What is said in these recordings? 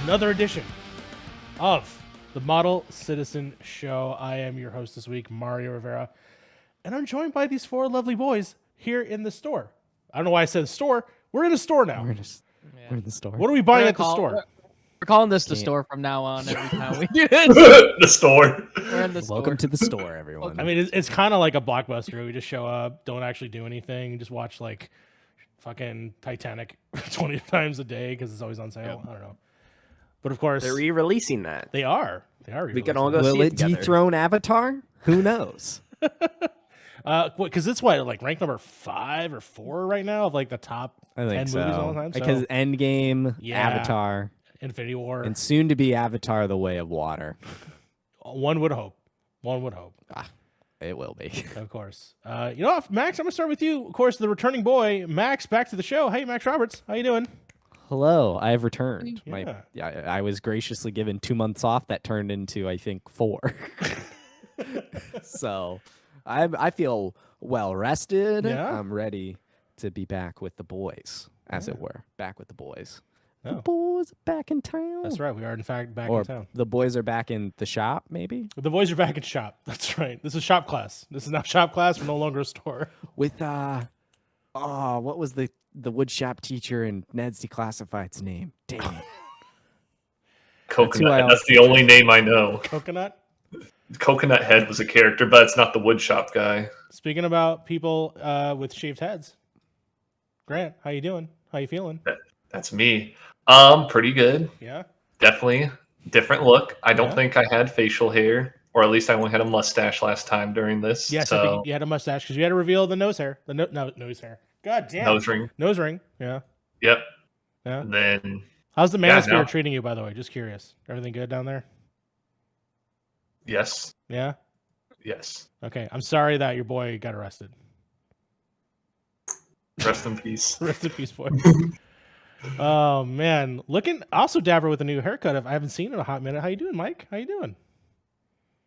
another edition of the Model Citizen Show. I am your host this week, Mario Rivera, and I'm joined by these four lovely boys here in the store. I don't know why I said store. We're in a store now. We're in the store. What are we buying at the store? We're calling this the store from now on. Every time we do this, the store. we're in the store. Welcome to the store, everyone. I mean, it's kind of like a Blockbuster. We just show up, don't actually do anything, just watch like fucking Titanic 20 times a day because it's always on sale. I don't know. But of course, They're re-releasing that. They are. We can all go Will see it it together. dethrone Avatar? Who knows? Because it's what, like rank number 5 or 4 right now of like the top I 10 think movies so. of all time. Because So, Endgame, Yeah. Avatar, Infinity War. and soon to be Avatar: The Way of Water. One would hope. One would hope. It will be. Of course. You know what, Max, I'm going to start with you. Of course, the returning boy, Max, back to the show. Hey, Max Roberts. How you doing? Hello, I have returned. Yeah. I was graciously given 2 months off. That turned into, I think, 4. So I feel well rested. Yeah? I'm ready to be back with the boys, as it were. Back with the boys. The Oh. boys are back in town. That's right. We are, in fact, back Or in town. the boys are back in the shop, maybe? The boys are back in shop. That's right. This is shop class. This is now shop class. We're no longer a store. With what was the wood shop teacher in Ned's Declassified's name? Dang it. Coconut. That's the only name I know. Coconut. Coconut Head was a character, but it's not the woodshop guy. Speaking about people with shaved heads, Grant, how you doing? How you feeling? That's me. Pretty good. Yeah. Definitely different look. I don't Yeah. think I had facial hair, or at least I only had a mustache last time during this. Yes, I so think you had a mustache because you had to reveal the nose hair. The nose hair. God damn. nose ring. Nose ring. Yeah. Yep. Yeah. And then How's the manosphere no. treating you, by the way? Just curious. Everything good down there? yes. Yeah. Yes. Okay. I'm sorry that your boy got arrested. Rest in peace. Rest in peace, boy. Oh man, looking also dapper with a new haircut. I haven't seen it in a hot minute. How you doing, Mike? How you doing?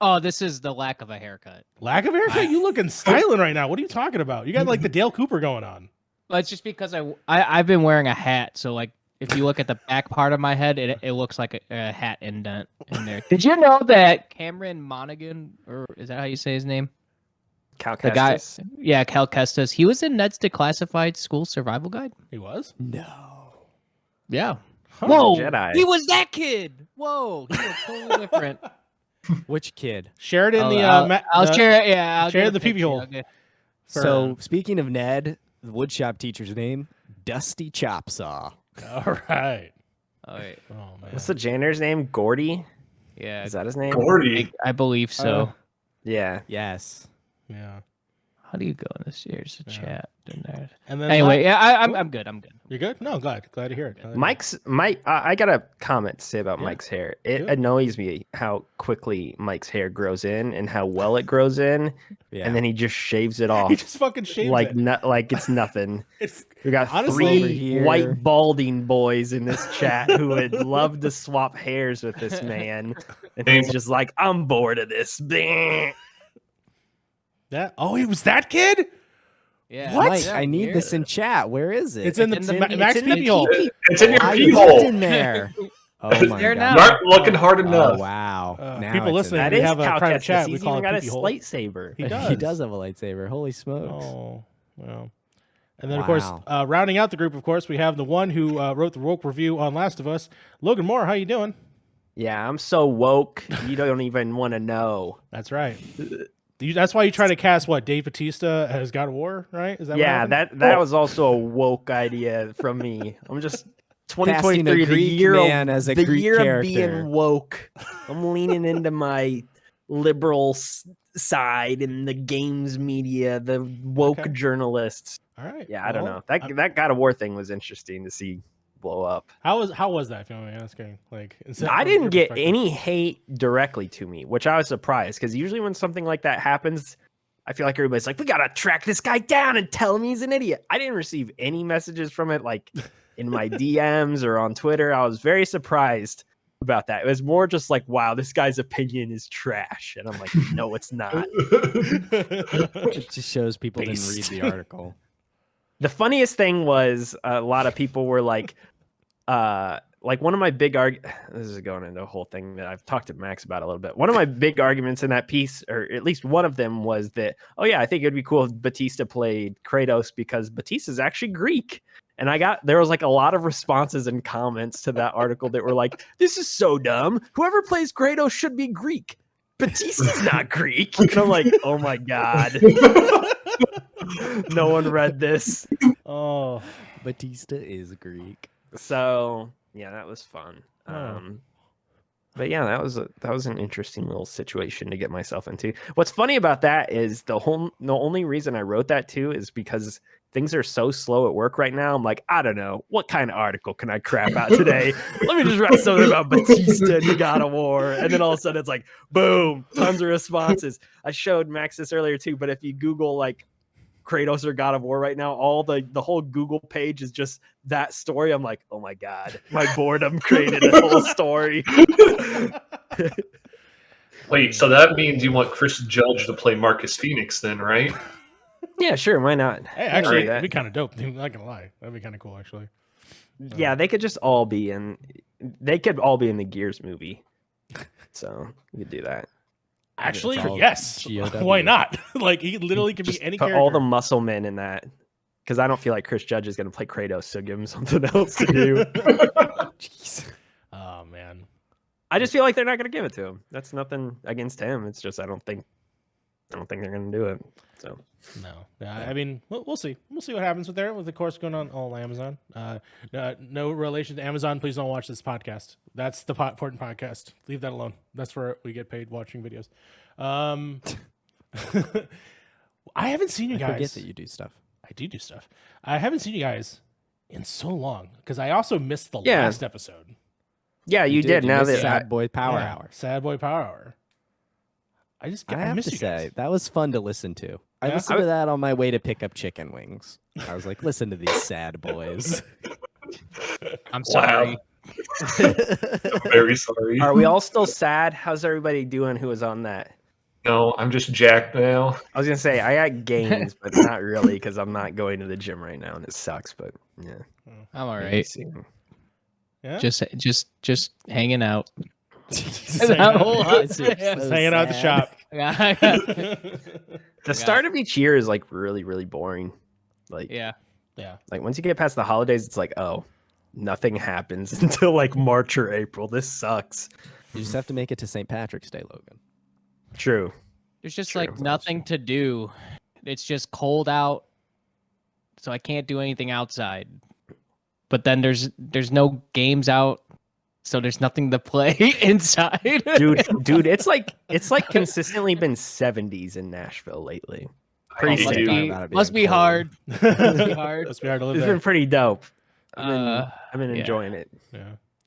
Oh, this is the lack of a haircut. Lack of haircut? You looking styling right now. What are you talking about? You got like the Dale Cooper going on. Well, it's just because I've been wearing a hat, so like if you look at the back part of my head, it looks like a hat indent in there. Did you know that Cameron Monaghan, or is that how you say his name? Cal The guy, Kestis. yeah, Cal Kestis. He was in Ned's Declassified School Survival Guide. He was? No. Yeah. Huh. Whoa, Jedi. he was that kid. Whoa, he was totally different. Which kid? Share it in the I'll share it. Yeah, I'll share get a the pee-pee picture. hole. Okay. So, speaking of Ned, the wood shop teacher's name, Dusty Chopsaw. All right. Oh, wait. Oh man. What's the janitor's name? Gordy? Yeah, Is that his name? Gordy. I believe so. Yeah. Yes. Yeah. How do you go in this? Here's the Yeah. chat. In there. And then Anyway, yeah, I'm good. I'm good. you're good. No, glad to hear it. I got a comment to say about Yeah. Mike's hair. It Good. annoys me how quickly Mike's hair grows in and how well it grows in, Yeah. and then he just shaves it He off just fucking shaves like it. like it's nothing. It's We got Honestly- Over three here. white balding boys in this chat who would love to swap hairs with this man, and he's just like, I'm bored of this. Bleh. that. Oh, he was that kid. Yeah. What? Mike, I need this in chat. Where is it? It's in the It's in Ma- the- Max it's in the pee-pee hole. It's in your I pee looked hole. in there. Oh my there god. now. You aren't looking hard Oh enough. wow. People Now it's in listening, there. That we is have a Cal private Kestis. chat. We He's call even it got a pee-pee hole. lightsaber. He does. He does have a lightsaber. Holy smokes. Oh, well. And then, of course, Wow. rounding out the group, of course, we have the one who wrote the woke review on Last of Us, Logan Moore. How you doing? Yeah, I'm so woke. You don't even want to know. That's right. That's why you try to cast what Dave Bautista as God of War, right? Is that Yeah, what happened? that was also a woke idea from me. I'm just Casting a 2023, the Greek year man of, as a the Greek year character. of being woke. I'm leaning into my liberal side in the games media, the woke Okay. journalists. All right. Yeah, I don't Well, know. That God of War thing was interesting to see blow up. How was that? If you want me asking, like, I from your didn't get perspective. any hate directly to me, which I was surprised because usually when something like that happens, I feel like everybody's like, we gotta track this guy down and tell him he's an idiot. I didn't receive any messages from it, like in my DMs or on Twitter. I was very surprised about that. It was more just like, wow, this guy's opinion is trash. And I'm like, no, it's not. It just shows people didn't read the article. The funniest thing was a lot of people were like, like one of my big this is going into a whole thing that I've talked to Max about a little bit. One of my big arguments in that piece, or at least one of them, was that, oh yeah, I think it'd be cool if Batista played Kratos because Batista's actually Greek. And there was like a lot of responses and comments to that article that were like, this is so dumb. Whoever plays Kratos should be Greek. Batista's not Greek. And I'm like, oh my God. No one read this. Oh, Batista is Greek. So yeah, that was fun. Oh. But yeah, that was an interesting little situation to get myself into. What's funny about that is the only reason I wrote that too is because things are so slow at work right now. I'm like, I don't know, what kind of article can I crap out today? Let me just write something about Batista and God of War. And then all of a sudden it's like, boom, tons of responses. I showed Max this earlier too, but if you Google like Kratos or God of War right now, all the whole Google page is just that story. I'm like, oh my God, my boredom created a whole story. Wait, so that means you want Chris Judge to play Marcus Phoenix then, right? Yeah, sure, why not? Hey, actually, Alright, that'd be kind of dope. I'm not gonna lie, that'd be kind of cool, actually. Yeah, they could just all be in. They could all be in the Gears movie, so we could do that. Actually, all yes. GOW. Why not? Like he literally could Just be any put character. all the muscle men in that, because I don't feel like Chris Judge is going to play Kratos, so give him something else to do. Jeez. Oh man. I just feel like they're not going to give it to him. That's nothing against him. It's just I don't think they're going to do it. So No, I mean, we'll see. We'll see what happens with the course going on all Amazon. No relation to Amazon. Please don't watch this podcast. That's the important podcast. Leave that alone. That's where we get paid watching videos. I haven't seen you I guys. forget that you do stuff. I do stuff. I haven't seen you guys in so long because I also missed the Yeah. last episode. yeah, you did. Now missed that Sad Boy Power Yeah, Hour. Sad Boy Power Hour. I I have miss to you say guys. that was fun to listen to. I Yeah? listened to that on my way to pick up chicken wings. I was like, listen to these sad boys. I'm Wow. sorry. I'm very sorry. are we all still sad? How's everybody doing? Who was on that? No, I'm just jacked now. I was gonna say I got gains, but not really because I'm not going to the gym right now and it sucks. But yeah, I'm all maybe right. soon. Yeah, Just hanging out. Just That hanging out- whole- Guys are just so hanging out at the sad. shop. The start of each year is like really, really boring. Like, Yeah. Yeah. like once you get past the holidays, it's like, oh, nothing happens until like March or April. This sucks. You just have to make it to St. Patrick's Day, Logan. True. There's just True. like nothing to do. It's just cold out, so I can't do anything outside. But then there's no games out, so there's nothing to play inside. Dude, it's like consistently been 70s in Nashville lately. Pretty must sick. Talking be, about it being must be cold. hard. Must be hard. Must be hard to live It's there. been pretty dope. I've been yeah. enjoying it. Yeah.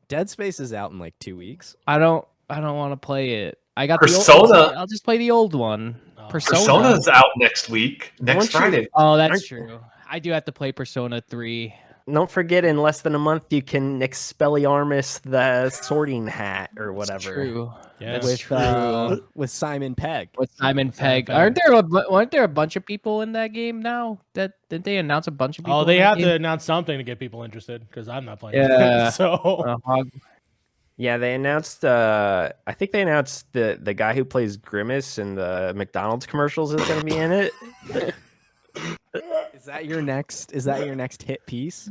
Dead Space is out in like 2 weeks. I don't want to play it. I got Persona. The old, I'll just play the old one. Oh. Persona. Persona's out next week, next Once you- Friday. Oh, that's Aren't- true. I do have to play Persona 3. Don't forget, in less than a month, you can Expelliarmus the sorting hat or That's whatever. true. Yeah. That's with true. with Simon Pegg. With Simon Pegg. Pegg. Aren't there a bunch of people in that game now? Didn't they announce a bunch of people? Oh, they in that have game? to announce something to get people interested because I'm not playing. Yeah. so Yeah, they announced. I think they announced the guy who plays Grimace in the McDonald's commercials is going to be in it. Is that your next? Is that your next hit piece?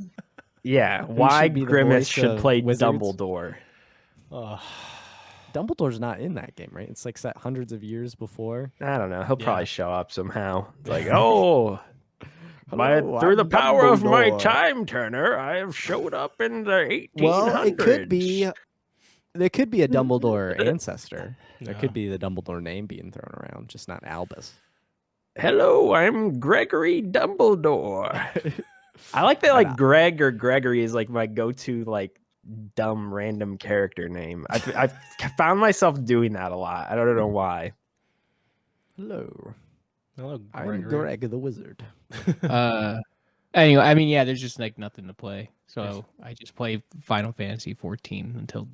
Yeah, Who why should be the Grimace voice should of play Wizards? Dumbledore? oh, Dumbledore's not in that game, right? It's like set hundreds of years before. I don't know. He'll Yeah. probably show up somehow. It's like, oh, Hello, through the I'm power of my Dumbledore. time turner, I have showed up in the 1800s. Well, it could be. There could be a Dumbledore ancestor. There Yeah. could be the Dumbledore name being thrown around, just not Albus. Hello, I'm Gregory Dumbledore. I like that, like Greg or Gregory is like my go-to like dumb random character name. I've found myself doing that a lot. I don't know why. Hello, hello, I'm Gregory. Greg the Wizard. Anyway, I mean, yeah, there's just like nothing to play, so I just play Final Fantasy 14 until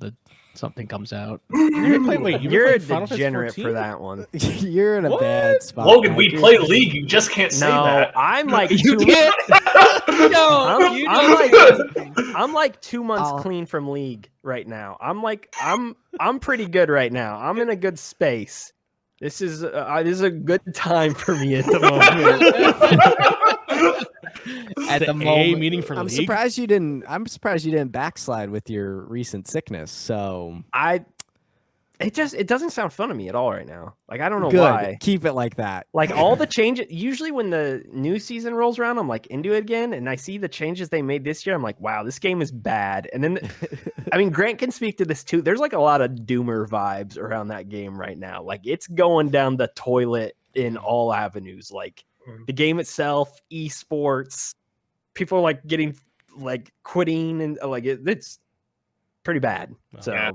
something comes out. You're a Final Fantasy degenerate 14? for that one. You're in a What? bad spot. Logan, we Mike. play League. You just can't say No, that. I'm like You 2 can't. No, I'm, you I'm don't like say anything. I'm like 2 months I'll- clean from League right now. I'm pretty good right now. I'm in a good space. This is a good time for me at the moment. At the A moment. meeting for I'm League. surprised you didn't backslide with your recent sickness. So It doesn't sound fun to me at all right now. Like I don't know good. why. Keep it like that. Like all the changes. Usually when the new season rolls around, I'm like into it again, and I see the changes they made this year. I'm like, wow, this game is bad. And then, I mean, Grant can speak to this too. There's like a lot of doomer vibes around that game right now. Like it's going down the toilet in all avenues. Like the game itself, esports, people are like getting like quitting, and like it's pretty bad. So. Yeah.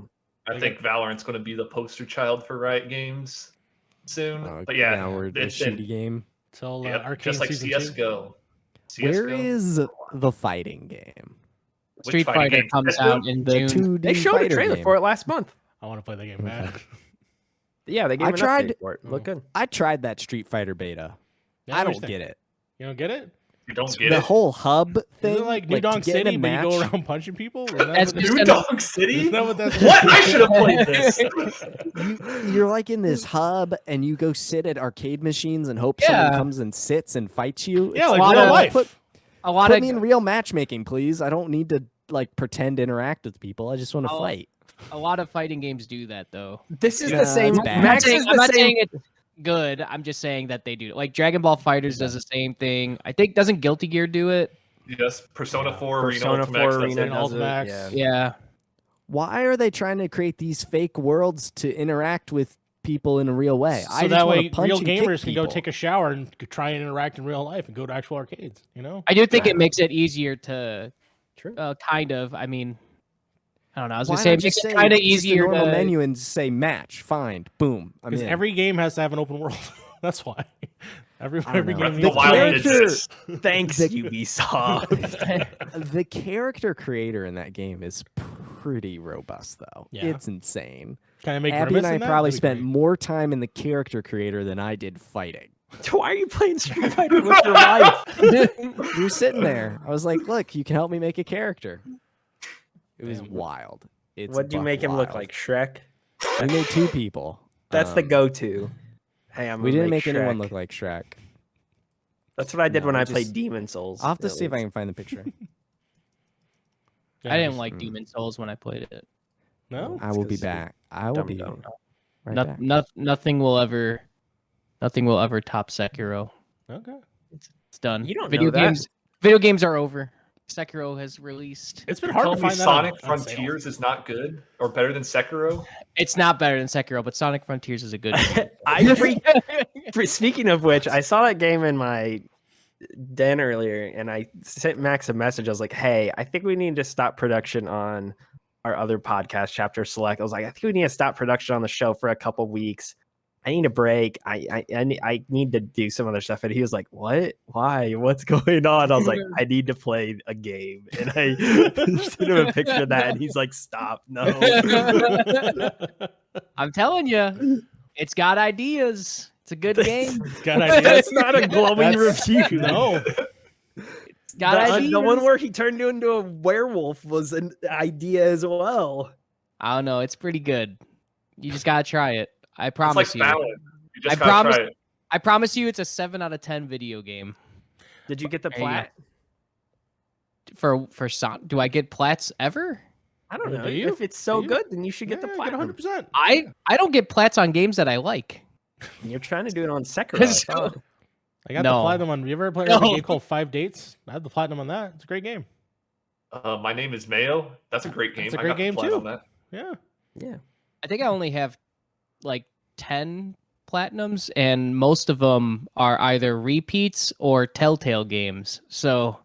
I think Valorant's going to be the poster child for Riot Games soon. But yeah, now we're a it's been shooty game. Till yep, Arcane just like Season 2. CS:GO. Where is the fighting game? Which Street fighting Fighter game? comes CS:GO? out in The June. 2D They showed a fighter trailer game. for it last month. I want to play the game bad. Yeah, they gave I an tried- update for it. Look good. I tried that Street Fighter beta. Yeah, I what do you don't think? get it. You don't get it? You don't get The it. whole hub thing, Isn't it like New to Donk get in a City, but you go match- around punching people? Is That's what- just New an- Donk City? Isn't that what that's What? I should have played this. You're like in this hub, and you go sit at arcade machines and hope someone Yeah. comes and sits and fights you. Yeah, It's like lot real of- life. A lot Put of me in real matchmaking, please. I don't need to like pretend to interact with people. I just want to Oh, fight. a lot of fighting games do that though. This is Yeah, the same. it's bad. I'm not Max saying, is I'm the not same. saying it's good. I'm just saying that they do. Like Dragon Ball Fighters does the same thing. I think doesn't Guilty Gear do it? Yes, Persona 4 Persona Arena 4 Ultimax. Arena it. does it. Ultimax. Yeah. Yeah. Why are they trying to create these fake worlds to interact with people in a real way? So I just that want way, to punch real and kick gamers can go people. take a shower and try and interact in real life and go to actual arcades. You know? I do think it makes it easier to True. kind of. I mean, I don't know. I was Why gonna say not it makes just it say kind of just easier the normal to. menu and just say match, find, boom. I'm Because in. every game has to have an open world. That's why. Every I don't every know. game The needs Wild character- exists. Thanks, The- Ubisoft. The character creator in that game is pretty robust, though. Yeah. It's insane. Can I make Abby Grimace and I in that? probably That'd be spent great. more time in the character creator than I did fighting. Why are you playing Street Fighter with your life? We were sitting there. I was like, "Look, you can help me make a character." It was Damn. wild. It's What'd you buck make him look wild. like? Shrek? We made 2 people. That's the Um, go-to. Hey, I'm We gonna didn't make anyone Shrek. look like Shrek. That's what I did No, when we I played just- Demon Souls. I'll have to at see if I least. can find the picture. Yeah, I didn't just- like Demon Souls when I played it. No. I will be 'cause you back. I will dumb be dumb. right back. Nothing will ever top Sekiro. Okay. It's done. You don't video know that. games. Video games are over. Sekiro has released. It's been You're hard to telling me find that. Sonic on sale. Frontiers is not good or better than Sekiro? It's not better than Sekiro, but Sonic Frontiers is a good game. Speaking of which, I saw that game in my den earlier, and I sent Max a message. I was like, "Hey, I think we need to stop production on our other podcast, Chapter Select." I was like, "I think we need to stop production on the show for a couple weeks. I need a break. I need to do some other stuff." And he was like, "What? Why? What's going on?" I was like, "I need to play a game." And I sent him a picture of that, and he's like, "Stop, no." I'm telling you, it's got ideas. It's a good game. Got ideas? That's not a glowing That's- review. No. It's got ideas. The one where he turned into a werewolf was an idea as well. I don't know. It's pretty good. You just gotta try it. I It's promise like you. Fallon. You just I gotta promise- try it. I promise you, it's a 7 out of 10 video game. Did you get the There you go. plat? For Son. Do I get plats ever? I don't Do know. you? If it's so Do you? good, then you should get the Yeah, plat. 100%. I don't get plats on games that I like. You're trying to do it on Sekiro. I So- thought. I got No. the platinum on. You ever played No. a game called 5 Dates? I have the platinum on that. It's a great game. My Name is Mayo. That's a great game. That's a I great got the game, plat too. on that. Yeah. Yeah. I think I only have like 10 platinums, and most of them are either repeats or Telltale games. So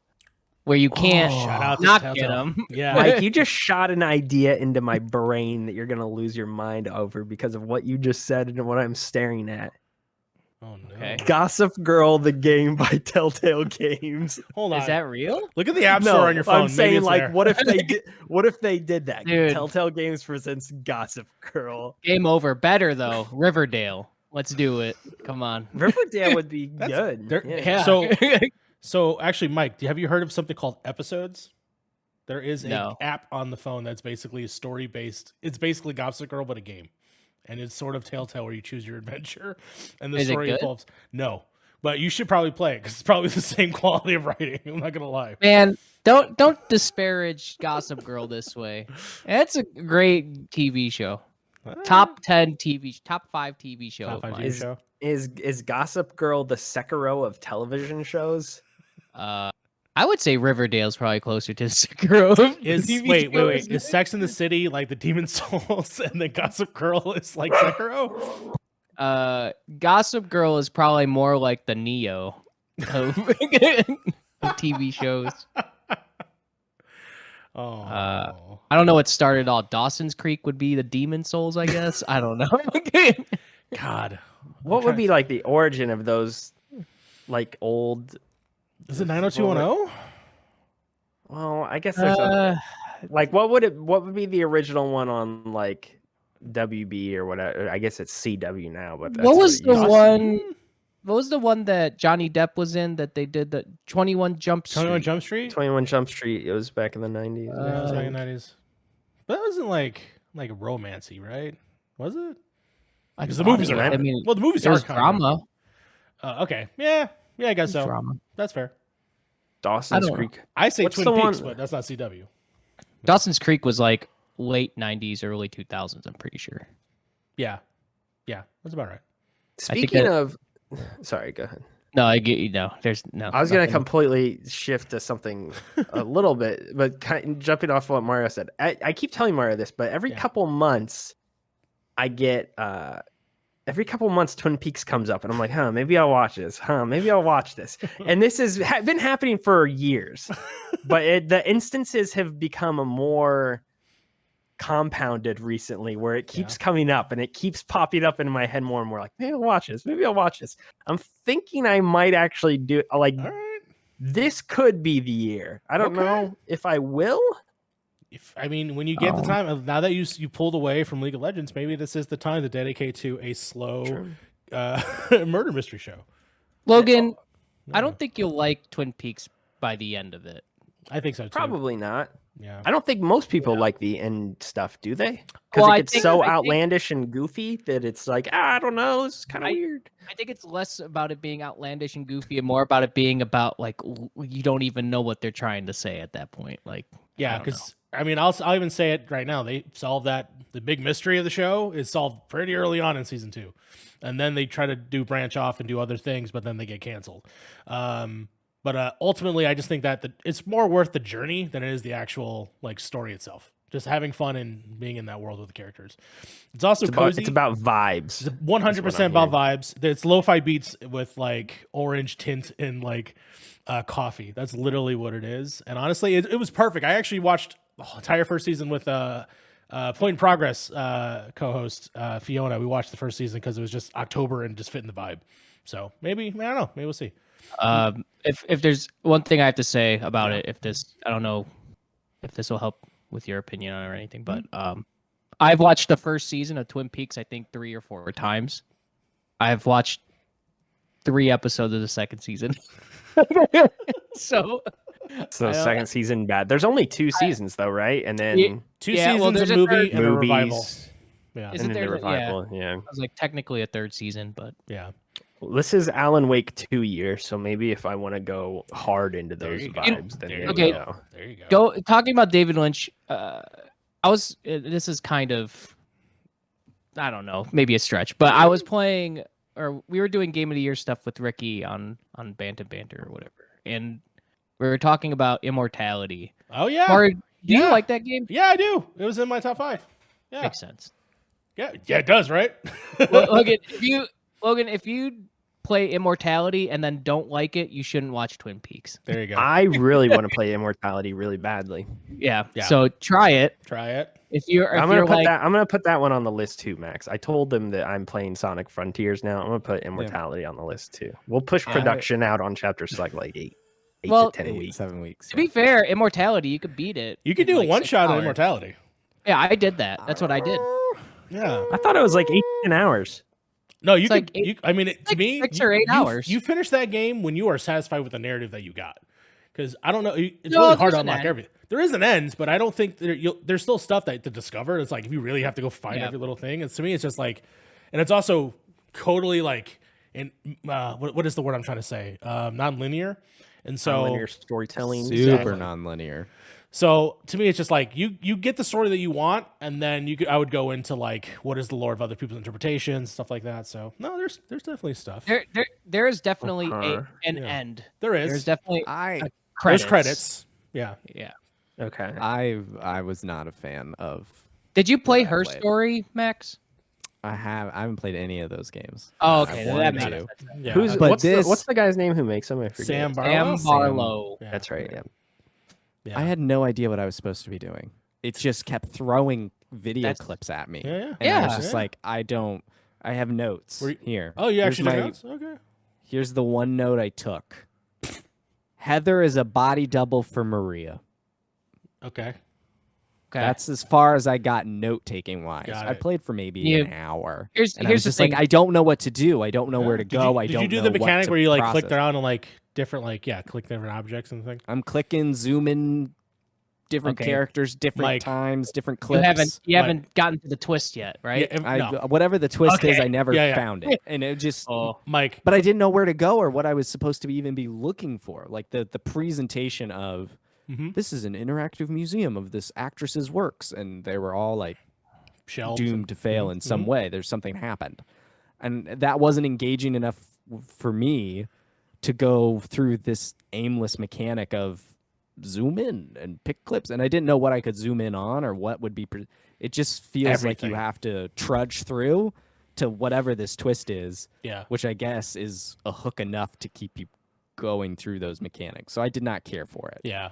where you can't Shout out to not Telltale. get them. Yeah. Mike, you just shot an idea into my brain that you're gonna lose your mind over because of what you just said and what I'm staring at. Oh no. Okay. Gossip Girl, the game by Telltale Games. Hold on. Is that real? Look at the App Store on your phone. I'm Maybe saying it's like, there. what if they did? What if they did that? Dude. Telltale Games presents Gossip Girl. Game over. Better though. Riverdale. Let's do it. Come on. Riverdale would be That's- good. there- Yeah. Yeah. So actually, Mike, have you heard of something called episodes? There is an No. app on the phone that's basically a story based. It's basically Gossip Girl, but a game, and it's sort of Telltale where you choose your adventure, and the Is it story good? evolves. No, but you should probably play it because it's probably the same quality of writing. I'm not gonna lie. Man, don't disparage Gossip Girl this way. It's a great TV show. Top 10 TV, top 5 TV show. Top of 5 mine. TV show. Is Gossip Girl the Sekiro of television shows? I would say Riverdale's probably closer to Sekiro. of Is TV wait shows. is Sex in the City like the Demon Souls, and then Gossip Girl is like Sekiro? Gossip Girl is probably more like the Neo of TV shows. Oh, I don't know what started all. Dawson's Creek would be the Demon Souls, I guess. I don't know. God, What would be like the origin of those, like old? Is it 90210? Well, I guess there's a, like what would be the original one on like WB or whatever? I guess it's CW now, but that's what was it the used to be. one? What was the one that Johnny Depp was in that they did the 21 Jump Street? 21 Jump Street? 21 Jump Street. It was back in the 90s. Yeah, it was back in the 90s. But that wasn't like romancy, right? Was it? I Because the thought movies it are. was. I I mean, well, the movies there's are kind drama. Okay, yeah, I guess There's so. drama. That's fair. Dawson's don't know. Creek. I say What's Twin the Peaks, one- but that's not CW. Dawson's Creek was like late 90s, early 2000s, I'm pretty sure. Yeah, that's about right. I think Speaking that- of, sorry, go ahead. No, I get you. No, there's no. I was going to nothing. completely shift to something a little bit, but kind of jumping off what Mario said. I keep telling Mario this, but every Yeah. couple months, I get every couple months Twin Peaks comes up, and I'm like, maybe I'll watch this. Maybe I'll watch this. And this has been happening for years, but the instances have become a more compounded recently where it keeps coming up and it keeps popping up in my head more and more like maybe I'll watch this. I'm thinking I might actually do like All right. this could be the year. I don't Okay. know if I will. When you get the time, now that you pulled away from League of Legends, maybe this is the time to dedicate to a slow murder mystery show. Logan, Yeah. I don't think you'll like Twin Peaks by the end of it. I think so too. Probably not. Yeah. I don't think most people like the end stuff, do they? Because Well, it I gets think- so I think- outlandish and goofy that it's like, I don't know, it's kind of I- weird. I think it's less about it being outlandish and goofy and more about it being about like you don't even know what they're trying to say at that point. Like, Yeah, I don't because I'll even say it right now. They solved that. The big mystery of the show is solved pretty early on in season 2, and then they try to branch off and do other things, but then they get canceled. But ultimately, I just think that it's more worth the journey than it is the actual like story itself. Just having fun and being in that world with the characters. It's also cozy. It's about vibes. It's 100% about vibes. It's lo-fi beats with like orange tint and like coffee. That's literally what it is. And honestly, it was perfect. I actually watched the entire first season with Point in Progress co-host Fiona. We watched the first season because it was just October and just fitting the vibe. So maybe, I don't know. Maybe we'll see. if there's one thing I have to say about it, I don't know if this will help with your opinion on it or anything, but I've watched the first season of Twin Peaks, I think 3 or 4 times. I've watched 3 episodes of the second season. So Second season bad. There's only 2 seasons though, right? And then Yeah. 2 Yeah, well, seasons, there's a a movie, third- and a revival. movies, Yeah. Isn't and then there- the revival. Yeah. it was like technically a 3rd season, but Yeah. Well, this is Alan Wake 2 year, so maybe if I want to go hard into There those you go. vibes, then There there you you Okay. go. There you go. talking about David Lynch, this is kind of, I don't know, maybe a stretch, but I was playing, or we were doing Game of the Year stuff with Ricky on Bantam Banter or whatever, and we were talking about immortality. Oh, yeah. Mario, do you Yeah. like that game? Yeah, I do. It was in my top 5. Yeah. Makes sense. Yeah, it does, right? Well, Logan, if you play Immortality and then don't like it, you shouldn't watch Twin Peaks. There you go. I really want to play Immortality really badly. Yeah. Yeah. So try it. Try it. If you're I'm gonna put like, that. I'm gonna put that one on the list too, Max. I told them that I'm playing Sonic Frontiers now. I'm gonna put Immortality on the list too. We'll push production out on chapters like eight Well, to 10 weeks. 7 weeks. to be fair, Immortality, you could beat it. You could in, do a like, one 6 shot of hours. Immortality. Yeah, I did that. That's what I did. Yeah. I thought it was like 10 hours. No, you It's could. like eight- You, I mean, to like me, 6 you- or 8 you- hours. You finish that game when you are satisfied with the narrative that you got. Because I don't know, it's No, really hard there's to an unlock end. everything. There is an end, but I don't think there's still stuff that to discover. It's like if you really have to go find Yeah. every little thing. And to me, it's just like, and it's also totally like, and what is the word I'm trying to say? Non-linear. And so Linear storytelling. Super Exactly. non-linear. So to me, it's just like you get the story that you want, and then I would go into like what is the lore of other people's interpretations, stuff like that. So no, there's definitely stuff. There is definitely Uh-huh. an Yeah. end. There is. There's definitely I There's credits. Yeah. Yeah. Okay. I was not a fan of. Did you play I Her played. Story, Max? I haven't played any of those games. Oh, I okay. wanted That makes to. sense. Yeah. Who's But what's the guy's name who makes them? I forget. Sam Barlow? Sam Barlow. Yeah. That's right. Yeah. Yeah. I had no idea what I was supposed to be doing. It just kept throwing video That's- clips at me. Yeah, yeah. And I was Yeah. just Yeah. like, I have notes Were you- here. Oh, you Here's actually took my- notes? Okay. Here's the one note I took. Heather is a body double for Maria. Okay. Okay. That's as far as I got note taking wise. Got I it. played for maybe You- an hour. Here's And I was here's the just thing. like, I don't know what to do. I don't know where to Did go. you, I did don't you do know the what mechanic to where you like process. clicked around and like different click different objects and things? I'm clicking, zooming, different Okay. characters, different Mike. times, different you clips. haven't gotten to the twist yet, right? Yeah, I, no. Whatever the twist is, Okay. I never Yeah, yeah. found it, and it just. Oh, Mike. But I didn't know where to go or what I was supposed to even be looking for. Like the presentation of Mhm. this is an interactive museum of this actress's works, and they were all like Shelves doomed and- to fail in some Mhm. way. There's something happened, and that wasn't engaging enough for me to go through this aimless mechanic of zoom in and pick clips, and I didn't know what I could zoom in on or what would be. It just feels like Everything. you have to trudge through to whatever this twist is, Yeah. which I guess is a hook enough to keep you going through those mechanics. So I did not care for it. Yeah.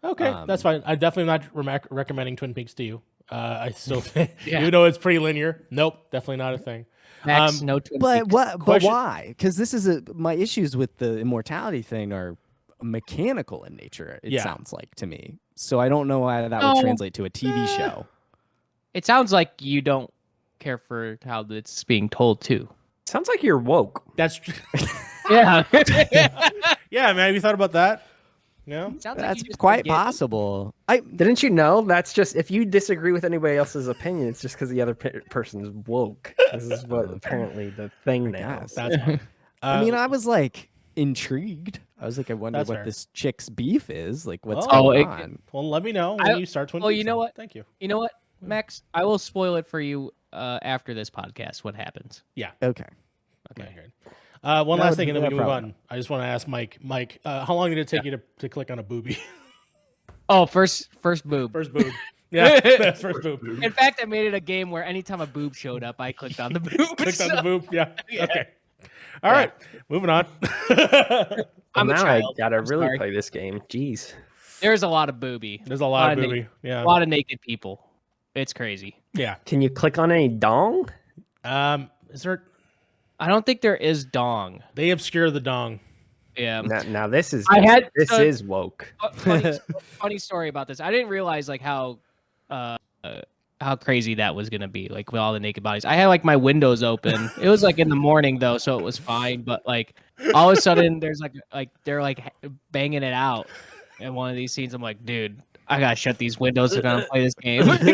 Okay, Um, that's fine. I definitely am not recommending Twin Peaks to you. I still think, Yeah. even though it's pretty linear, nope, definitely not a thing. Max, no Twin But Peaks. what? But Question- why? Because this is my issues with the immortality thing are mechanical in nature. It Yeah. sounds like to me. So I don't know why that No. would translate to a TV show. It sounds like you don't care for how it's being told too. Sounds like you're woke. That's Yeah. yeah, man. Have you thought about that? Yeah. Sounds like That's you just quite forget- possible. Didn't you know? That's just if you disagree with anybody else's opinion, it's just because the other person's woke. This is what apparently the thing now. guess. That's fine. I mean, I was like intrigued. I was like, I wonder That's what fair. this chick's beef is. Like, what's Oh, going it- on? well, let me know when I- you start Twin well, Peaks. you know then. what? Thank you. You know what, Max? I will spoil it for you after this podcast. What happens? Okay. Okay. Good. One That last would thing, be and then we no can move problem. on. I just want to ask Mike. Mike, how long did it take you to click on a boobie? Oh, first boob. First boob. Yeah, first boob. In fact, I made it a game where anytime a boob showed up, I clicked on the boob. Clicked on the so- boob. Yeah. Yeah. Okay. All right. Moving on. I'm a now child. I gotta I'm really sorry. play this game. Jeez. There's a lot of booby. There's a lot of Lot of boobie. Yeah. A lot of naked people. It's crazy. Yeah. Can you click on any dong? Is there? I don't think there is dong. They obscure the dong. Yeah. Now this is I had- this so- is woke. Funny story about this. I didn't realize like how crazy that was gonna be, like with all the naked bodies. I had like my windows open. It was like in the morning though, so it was fine. But like all of a sudden, there's like they're like banging it out in one of these scenes. I'm like, dude, I gotta shut these windows if I'm gonna play this game. Like,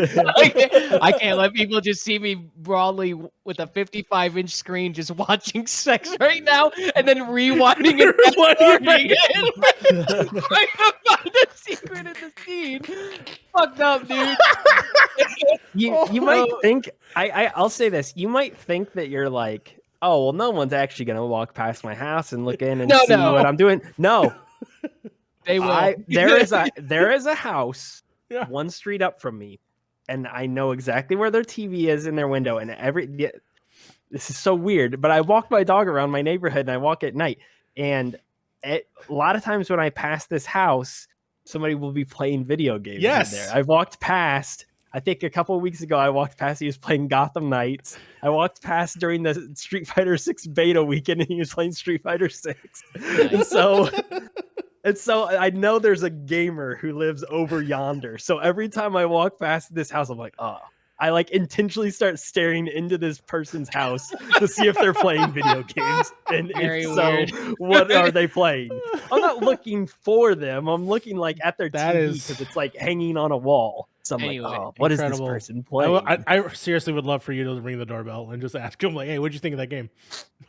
I can't let people just see me broadly with a 55-inch screen just watching sex right now and then rewinding it. Trying to find a secret in the scene. Fucked up, dude. You might think I'll say this. You might think that you're like, oh well, no one's actually gonna walk past my house and look in and No, see no. what I'm doing. No, They will. there is a house Yeah. one street up from me, and I know exactly where their TV is in their window, and this is so weird, but I walk my dog around my neighborhood and I walk at night. And a lot of times when I pass this house, somebody will be playing video games Yes. in there. I walked past, I think a couple of weeks ago, I walked past, he was playing Gotham Knights. I walked past during the Street Fighter 6 beta weekend and he was playing Street Fighter 6. And so I know there's a gamer who lives over yonder. So every time I walk past this house, I'm like, oh. I like intentionally start staring into this person's house to see if they're playing video games. And Very if so, weird. what are they playing? I'm not looking for them. I'm looking like at their That TV is- because it's like hanging on a wall. So I'm Anyway, like, oh, what is incredible. this person I, playing? I seriously would love for you to ring the doorbell and just ask him, like, hey, what'd you think of that game?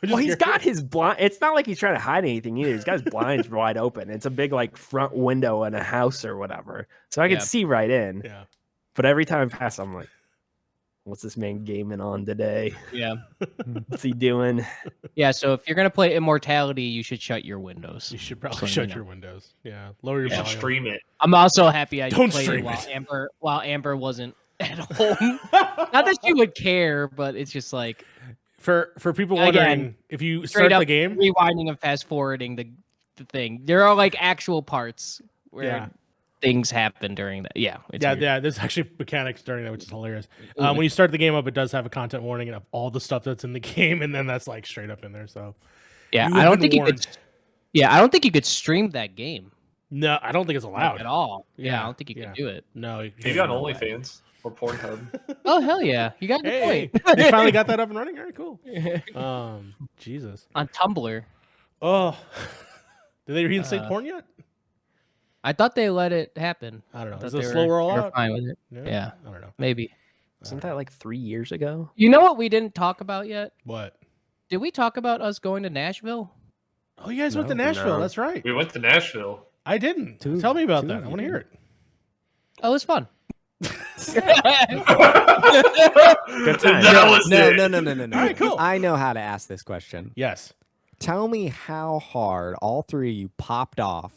Well, he's got his blind. It's not like he's trying to hide anything either. He's got his blinds wide open. It's a big like front window in a house or whatever, so I can Yeah. see right in. Yeah. But every time I pass, I'm like, what's this man gaming on today? Yeah. What's he doing? Yeah. So if you're gonna play Immortality, you should shut your windows. You should probably So, shut you know. your windows. Yeah. Lower your You should volume. stream it. I'm also happy I Don't played stream it it. while Amber wasn't at home. Not that she would care, but it's just like For people Again, wondering, if you straight start up the game, rewinding and fast forwarding the thing. There are like actual parts where Yeah. things happen during that. Yeah. It's yeah, weird. yeah, there's actually mechanics during that, which is hilarious. When you start the game up, it does have a content warning of all the stuff that's in the game, and then that's like straight up in there. So Yeah. you I have don't been think you could. warned. Yeah, I don't think you could stream that game No, I don't think it's like, allowed at all. Yeah, Yeah, I don't think you yeah. could do it. No, Maybe on OnlyFans or Pornhub. Oh hell yeah, you got a good Hey, point. you finally got that up and running. All right, cool. Jesus. On Tumblr, Oh, did they reinstate porn yet? I thought they let it happen. I don't know. Thought Is it a they slow were- roll they were out? Fine with it. Yeah. Yeah, I don't know. maybe. Wasn't that like 3 years ago? You know what we didn't talk about yet? What? Did we talk about us going to Nashville? Oh, you guys went to No. Nashville. No. That's right. We went to Nashville. I didn't. Two- Tell me about two that. of I you want to hear did. it. Oh, it was fun. Good time. That was No, it. no. All right, cool. I know how to ask this question. Yes. Tell me how hard all three of you popped off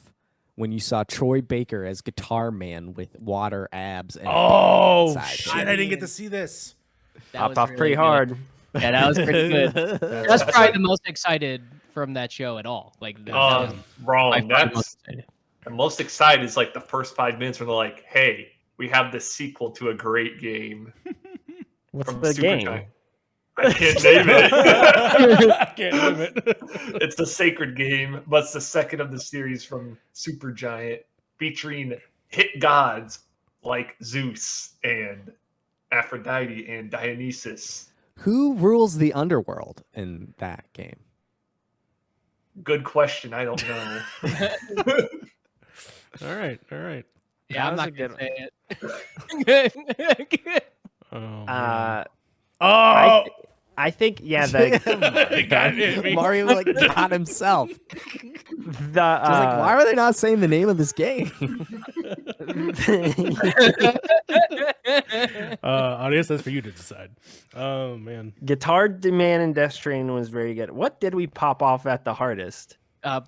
when you saw Troy Baker as Guitar Man with water abs and Oh, inside shit. him. I didn't get to see this. That Popped was off really pretty good. hard. Yeah, that was pretty good. That's That's probably like- the most excited from that show at all. Like that was by Wrong. far the That's most excited. I'm most excited is like the first 5 minutes where they're like, "Hey, we have this sequel to a great game What's from the game? Supergiant." I can't name it. I can't name it. It's the sacred game, but it's the second of the series from Supergiant, featuring hit gods like Zeus and Aphrodite and Dionysus. Who rules the underworld in that game? Good question. I don't know. All right. All right. Yeah, I'm That was not a gonna good say it. Oh, man. I, oh, I think the God, it hit me. Mario like got himself. She's the like, why are they not saying the name of this game? Audience, that's for you to decide. Oh, man. Guitar Man and Death Stranding was very good. What did we pop off at the hardest?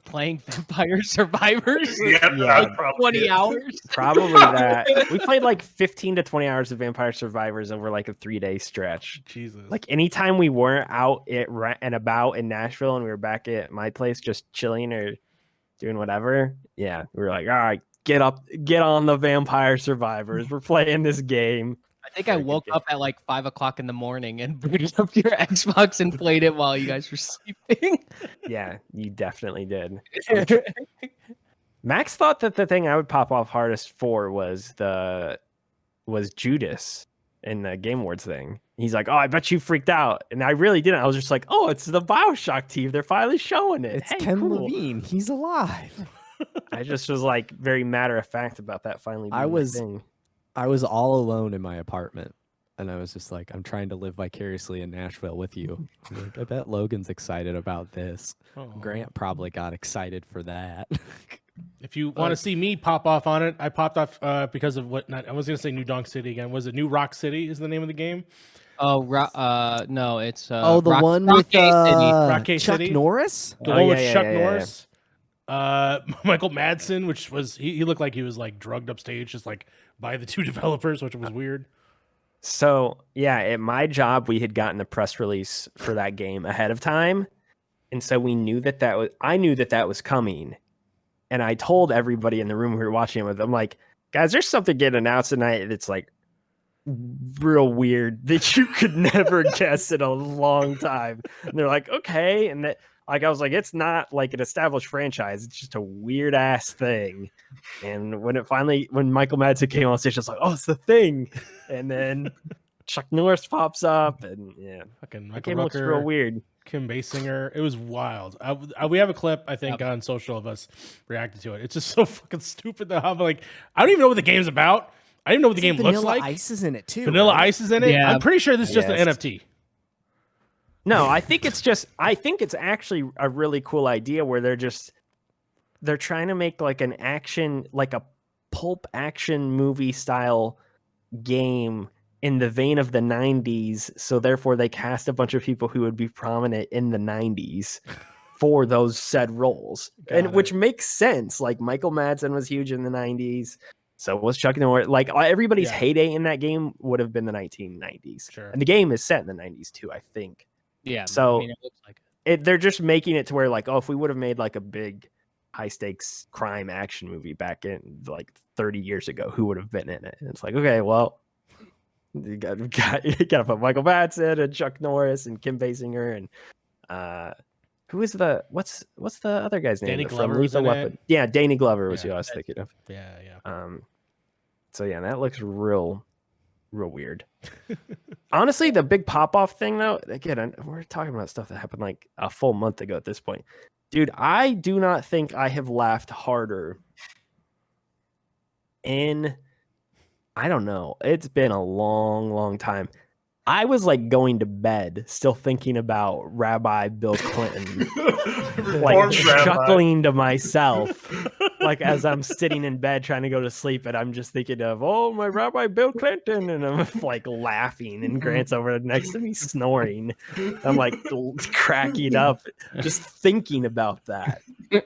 Playing Vampire Survivors. Yeah, Yeah. that's probably 20 it. hours. Probably that. We played like 15 to 20 hours of Vampire Survivors over like a 3-day stretch. Jesus. Like anytime we weren't out and about in Nashville and we were back at my place just chilling or doing whatever, yeah, we were like, all right, get on the Vampire Survivors. We're playing this game. I think I Very good woke game. up at like 5 o'clock in the morning and booted up your Xbox and played it while you guys were sleeping. Yeah, you definitely did. Max thought that the thing I would pop off hardest for was Judas in the Game Awards thing. He's like, "Oh, I bet you freaked out," and I really didn't. I was just like, "Oh, it's the BioShock team. They're finally showing it." It's Hey, Ken cool. Levine. He's alive. I just was like very matter of fact about that finally. Being I the was- thing. I was all alone in my apartment, and I was just like, I'm trying to live vicariously in Nashville with you. I'm like, I bet Logan's excited about this. Oh. Grant probably got excited for that. If you want to see me pop off on it, I popped off because of what? I was going to say New Donk City again. Was it New Rock City? Is the name of the game? Oh, no, it's oh, the one Rock with City. Rockay Chuck City? Norris. The Oh, one yeah, with yeah, Chuck yeah, yeah, Norris, Michael Madsen, which was he looked like he was like drugged upstage, just like by the two developers, which was weird. So yeah, at my job, we had gotten the press release for that game ahead of time, and so we knew I knew that was coming, and I told everybody in the room we were watching it with. I'm like, guys, there's something getting announced tonight that's like real weird that you could never guess in a long time. And they're like, okay, and that like I was like, it's not like an established franchise; it's just a weird ass thing. And when Michael Madsen came on stage, I was like, oh, it's the Thing. And then Chuck Norris pops up, and yeah, Fucking the Michael game looks real Rooker, weird. Kim Basinger. It was wild. We have a clip, I think, on social of us reacting to it. It's just so fucking stupid that I'm like, I don't even know what the game's about. I don't even know what the game looks Vanilla like. Ice is in it too. Vanilla right? Ice is in it. Yeah. I'm pretty sure this is just an Yes. NFT. No, I think it's actually a really cool idea where they're trying to make like an action, like a pulp action movie style game in the vein of the 90s. So therefore they cast a bunch of people who would be prominent in the 90s for those said roles. Got Which it. makes sense. Like Michael Madsen was huge in the 90s. So was Chuck Norris. Like everybody's Yeah. heyday in that game would have been the 1990s. Sure. And the game is set in the 90s too, I think. Yeah. So- I mean, it looks like it. They're just making it to where like, oh, if we would have made like a big high stakes crime action movie back in like 30 years ago, who would have been in it? And it's like, okay, well, you got to put Michael Madsen and Chuck Norris and Kim Basinger and who is what's the other guy's name? Danny From Glover was Lethal in Weapon. it. Yeah, Danny Glover was Yeah. who I was thinking of. Yeah. So yeah, that looks real weird. Honestly, the big pop off thing though, again, we're talking about stuff that happened like a full month ago at this point. Dude, I do not think I have laughed harder I don't know. It's been a long time. I was like going to bed still thinking about Rabbi Bill Clinton, like Reformed rabbi. chuckling to myself, like as I'm sitting in bed trying to go to sleep, and I'm just thinking of, oh, my Rabbi Bill Clinton, and I'm like laughing, and Grant's over next to me snoring. I'm like cracking up just thinking about that.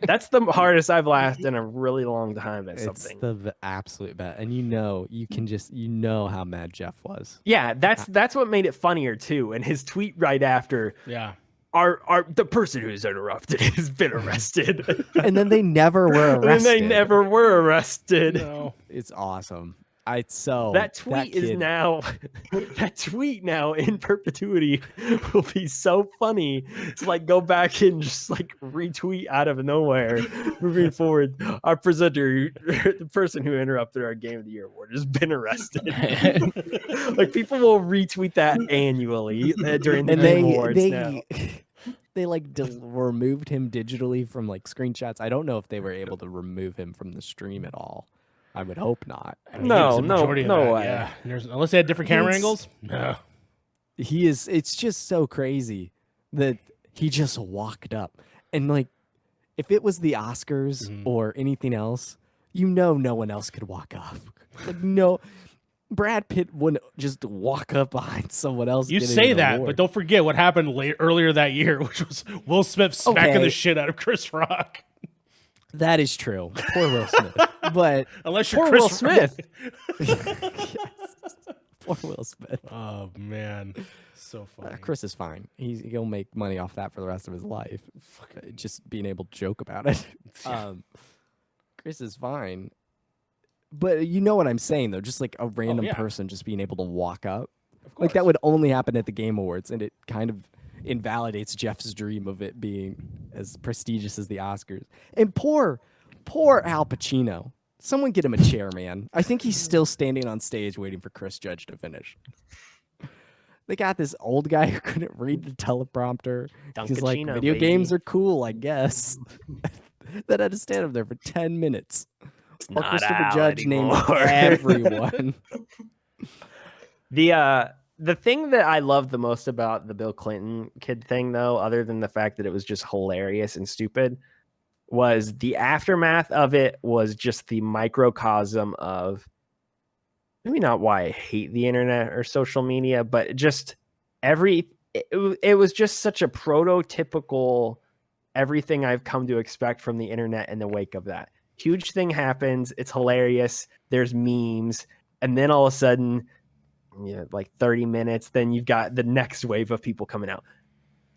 That's the hardest I've laughed in a really long time at something. It's the absolute best, and you can just how mad Jeff was. Yeah, that's what made it funnier too. And his tweet right after, Yeah. Our the person who's interrupted has been arrested. And then they never were And arrested. they never were arrested. No. It's awesome. That Tweet is kid- now that tweet now in perpetuity will be so funny to like go back and just like retweet out of nowhere moving forward. Our presenter, the person who interrupted our Game of the Year award, has been arrested. Like people will retweet that annually during the and Game Awards now. they like removed him digitally from like screenshots. I don't know if they were able to remove him from the stream at all. I would hope not. I mean, No, it's the majority of no that, way. Yeah. Unless they had different camera It's- angles. No. It's just so crazy that he just walked up. And like if it was the Oscars Mhm. or anything else, no one else could walk up. Like no Brad Pitt wouldn't just walk up behind someone else. You getting say an that, award. but don't forget what happened earlier that year, which was Will Smith smacking Okay. the shit out of Chris Rock. That is true. Poor Will Smith. But Unless you're Poor Chris Will Smith. poor Will Smith. Oh man, so funny. Chris is fine. He'll make money off that for the rest of his life. Just being able to joke about it. Chris is fine. But you know what I'm saying though, just like a random yeah. person just being able to walk up. Of Like that course. would only happen at the Game Awards, and it kind of invalidates Jeff's dream of it being as prestigious as the Oscars. And poor Al Pacino. Someone get him a chair, man. I think he's still standing on stage waiting for Chris Judge to finish. They got this old guy who couldn't read the teleprompter. He's like, Dunkachino, video games baby. are cool, I guess. That had to stand up there for 10 minutes. While Not Christopher Al Judge named anymore. everyone. The thing that I loved the most about the Bill Clinton kid thing, though, other than the fact that it was just hilarious and stupid, was the aftermath of it was just the microcosm of maybe not why I hate the internet or social media, but just it was just such a prototypical everything I've come to expect from the internet in the wake of that. Huge thing happens, it's hilarious, there's memes, and then all of a sudden like 30 minutes. Then you've got the next wave of people coming out.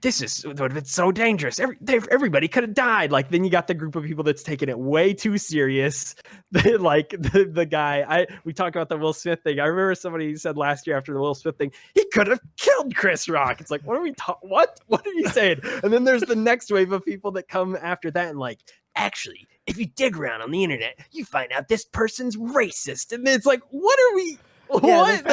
This would have been so dangerous. Everybody could have died. Like, then you got the group of people that's taking it way too serious. Like the guy, we talked about the Will Smith thing. I remember somebody said last year after the Will Smith thing, he could have killed Chris Rock. It's like, what are we talking? What are you saying? And then there's the next wave of people that come after that and like, actually, if you dig around on the internet, you find out this person's racist. And it's like, what are we? Yeah, what?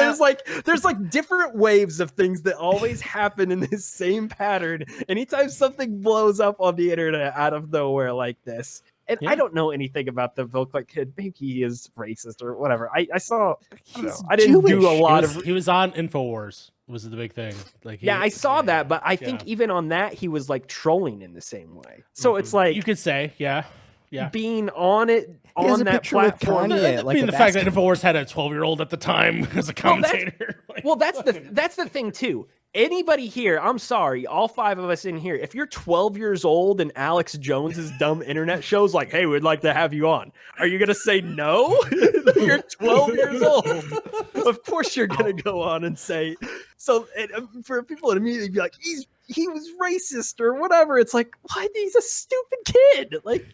There's like different waves of things that always happen in this same pattern. Anytime something blows up on the internet out of nowhere like this. And I don't know anything about the Volklight kid. Maybe he is racist or whatever. I saw. I didn't do a lot of. He was on Infowars. Was the big thing? Like, I saw that, but I think even on that he was like trolling in the same way. So it's like you could say, yeah. Being on it on that platform. The fact that Infowars had a 12-year-old at the time as a commentator. That's the thing too. Anybody here, I'm sorry, all 5 of us in here, if you're 12 years old and Alex Jones's dumb internet show's like, hey, we'd like to have you on, are you gonna say no? You're 12 years old. Of course you're gonna go on and say so. For people to immediately be like, he was racist or whatever, it's like, what? He's a stupid kid. Like,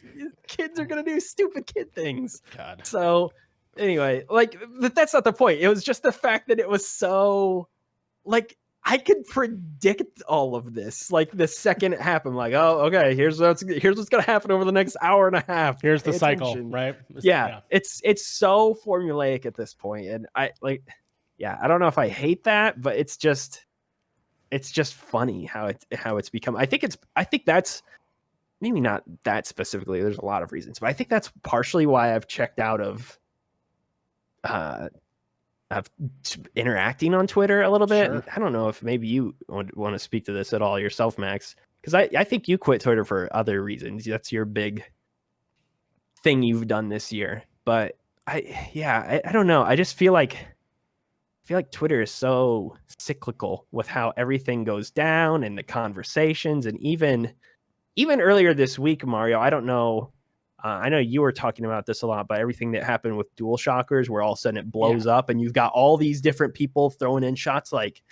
kids are gonna do stupid kid things. God. So anyway, like, but that's not the point. It was just the fact that it was so like, I could predict all of this. Like, the second it happened, like, oh, okay, here's what's gonna happen over the next hour and a half. Here's the cycle, right? Yeah, it's so formulaic at this point, and I don't know if I hate that, but it's just funny how it's become. I think that's maybe not that specifically. There's a lot of reasons, but I think that's partially why I've checked out of interacting on Twitter a little bit. Sure. I don't know if maybe you would want to speak to this at all yourself, Max, because I think you quit Twitter for other reasons. That's your big thing you've done this year. But I don't know. I just feel like Twitter is so cyclical with how everything goes down and the conversations, and even earlier this week, Mario, I don't know. I know you were talking about this a lot, but everything that happened with DualShockers, where all of a sudden it blows up and you've got all these different people throwing in shots like,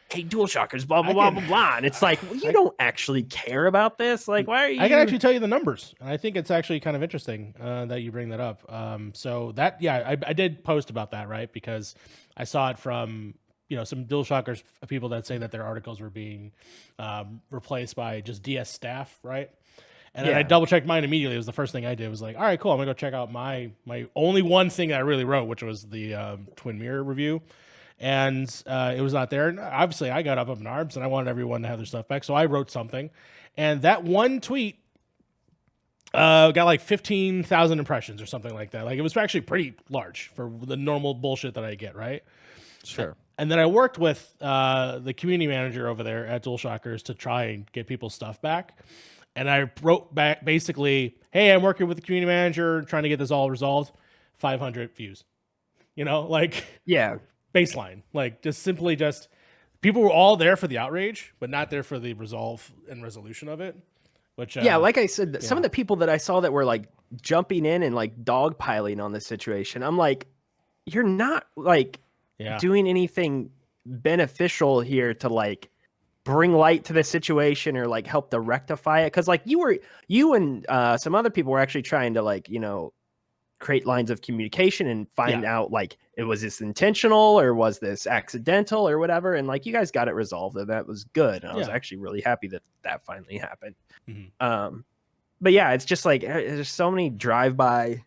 hey, DualShockers, blah, blah, blah, blah, blah. And it's like, well, you don't actually care about this. Like, why are you? I can actually tell you the numbers. And I think it's actually kind of interesting that you bring that up. So that, I did post about that, right? Because I saw it from, some DualShockers people that say that their articles were being replaced by just DS staff, right? And then I double checked mine immediately. It was the first thing I did. It was like, all right, cool. I'm gonna go check out my only one thing that I really wrote, which was the Twin Mirror review, and it was not there. And obviously, I got up in arms, and I wanted everyone to have their stuff back, so I wrote something, and that one tweet got like 15,000 impressions or something like that. Like, it was actually pretty large for the normal bullshit that I get, right? Sure. And then I worked with the community manager over there at DualShockers to try and get people's stuff back. And I wrote back basically, hey, I'm working with the community manager, trying to get this all resolved. 500 views. Baseline. Like, just people were all there for the outrage, but not there for the resolve and resolution of it. Which like I said, some of the people that I saw that were like jumping in and like dogpiling on this situation, I'm like, you're not like doing anything beneficial here to like bring light to the situation or like help to rectify it. Cause like you and some other people were actually trying to like, create lines of communication and find out like, was this intentional or was this accidental or whatever? And like, you guys got it resolved and that was good. And I was actually really happy that finally happened. Mm-hmm. But yeah, it's just like, there's so many drive-by.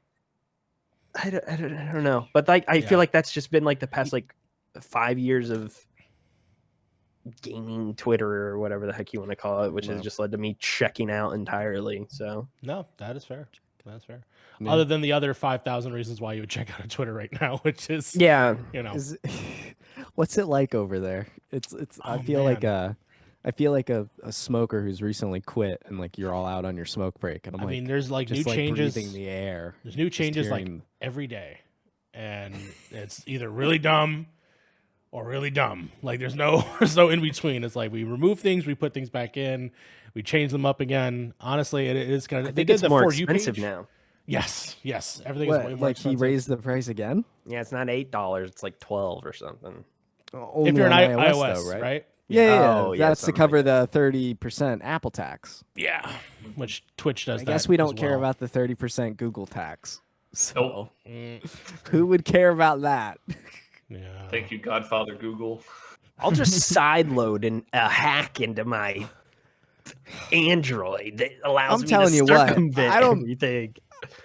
I don't know. But like, I feel like that's just been like the past like 5 years of gaming Twitter or whatever the heck you want to call it, which has just led to me checking out entirely. So no, that is fair. That's fair. Yeah. Other than the other 5,000 reasons why you would check out a Twitter right now, which is what's it like over there? It's I feel like a smoker who's recently quit and like you're all out on your smoke break, and I'm there's like new just changes, breathing the air. There's new changes like every day, and it's either really dumb or really dumb. Like, there's no in between. It's like we remove things, we put things back in, we change them up again. Honestly, it is kind of. They did the more For You expensive page now. Yes. Everything is way more like expensive. he raised the price again. Yeah, it's not $8; it's like $12 or something. Only if you're an on iOS, though, right? Yeah, Oh, yeah, that's to something cover the 30% Apple tax. Yeah, which Twitch does. I guess that we as don't care well. about the 30% Google tax. So Mm, who would care about that? yeah. Thank you, Godfather Google. I'll just sideload a hack into my Android that allows I'm me telling to you what, circumvent I don't- everything.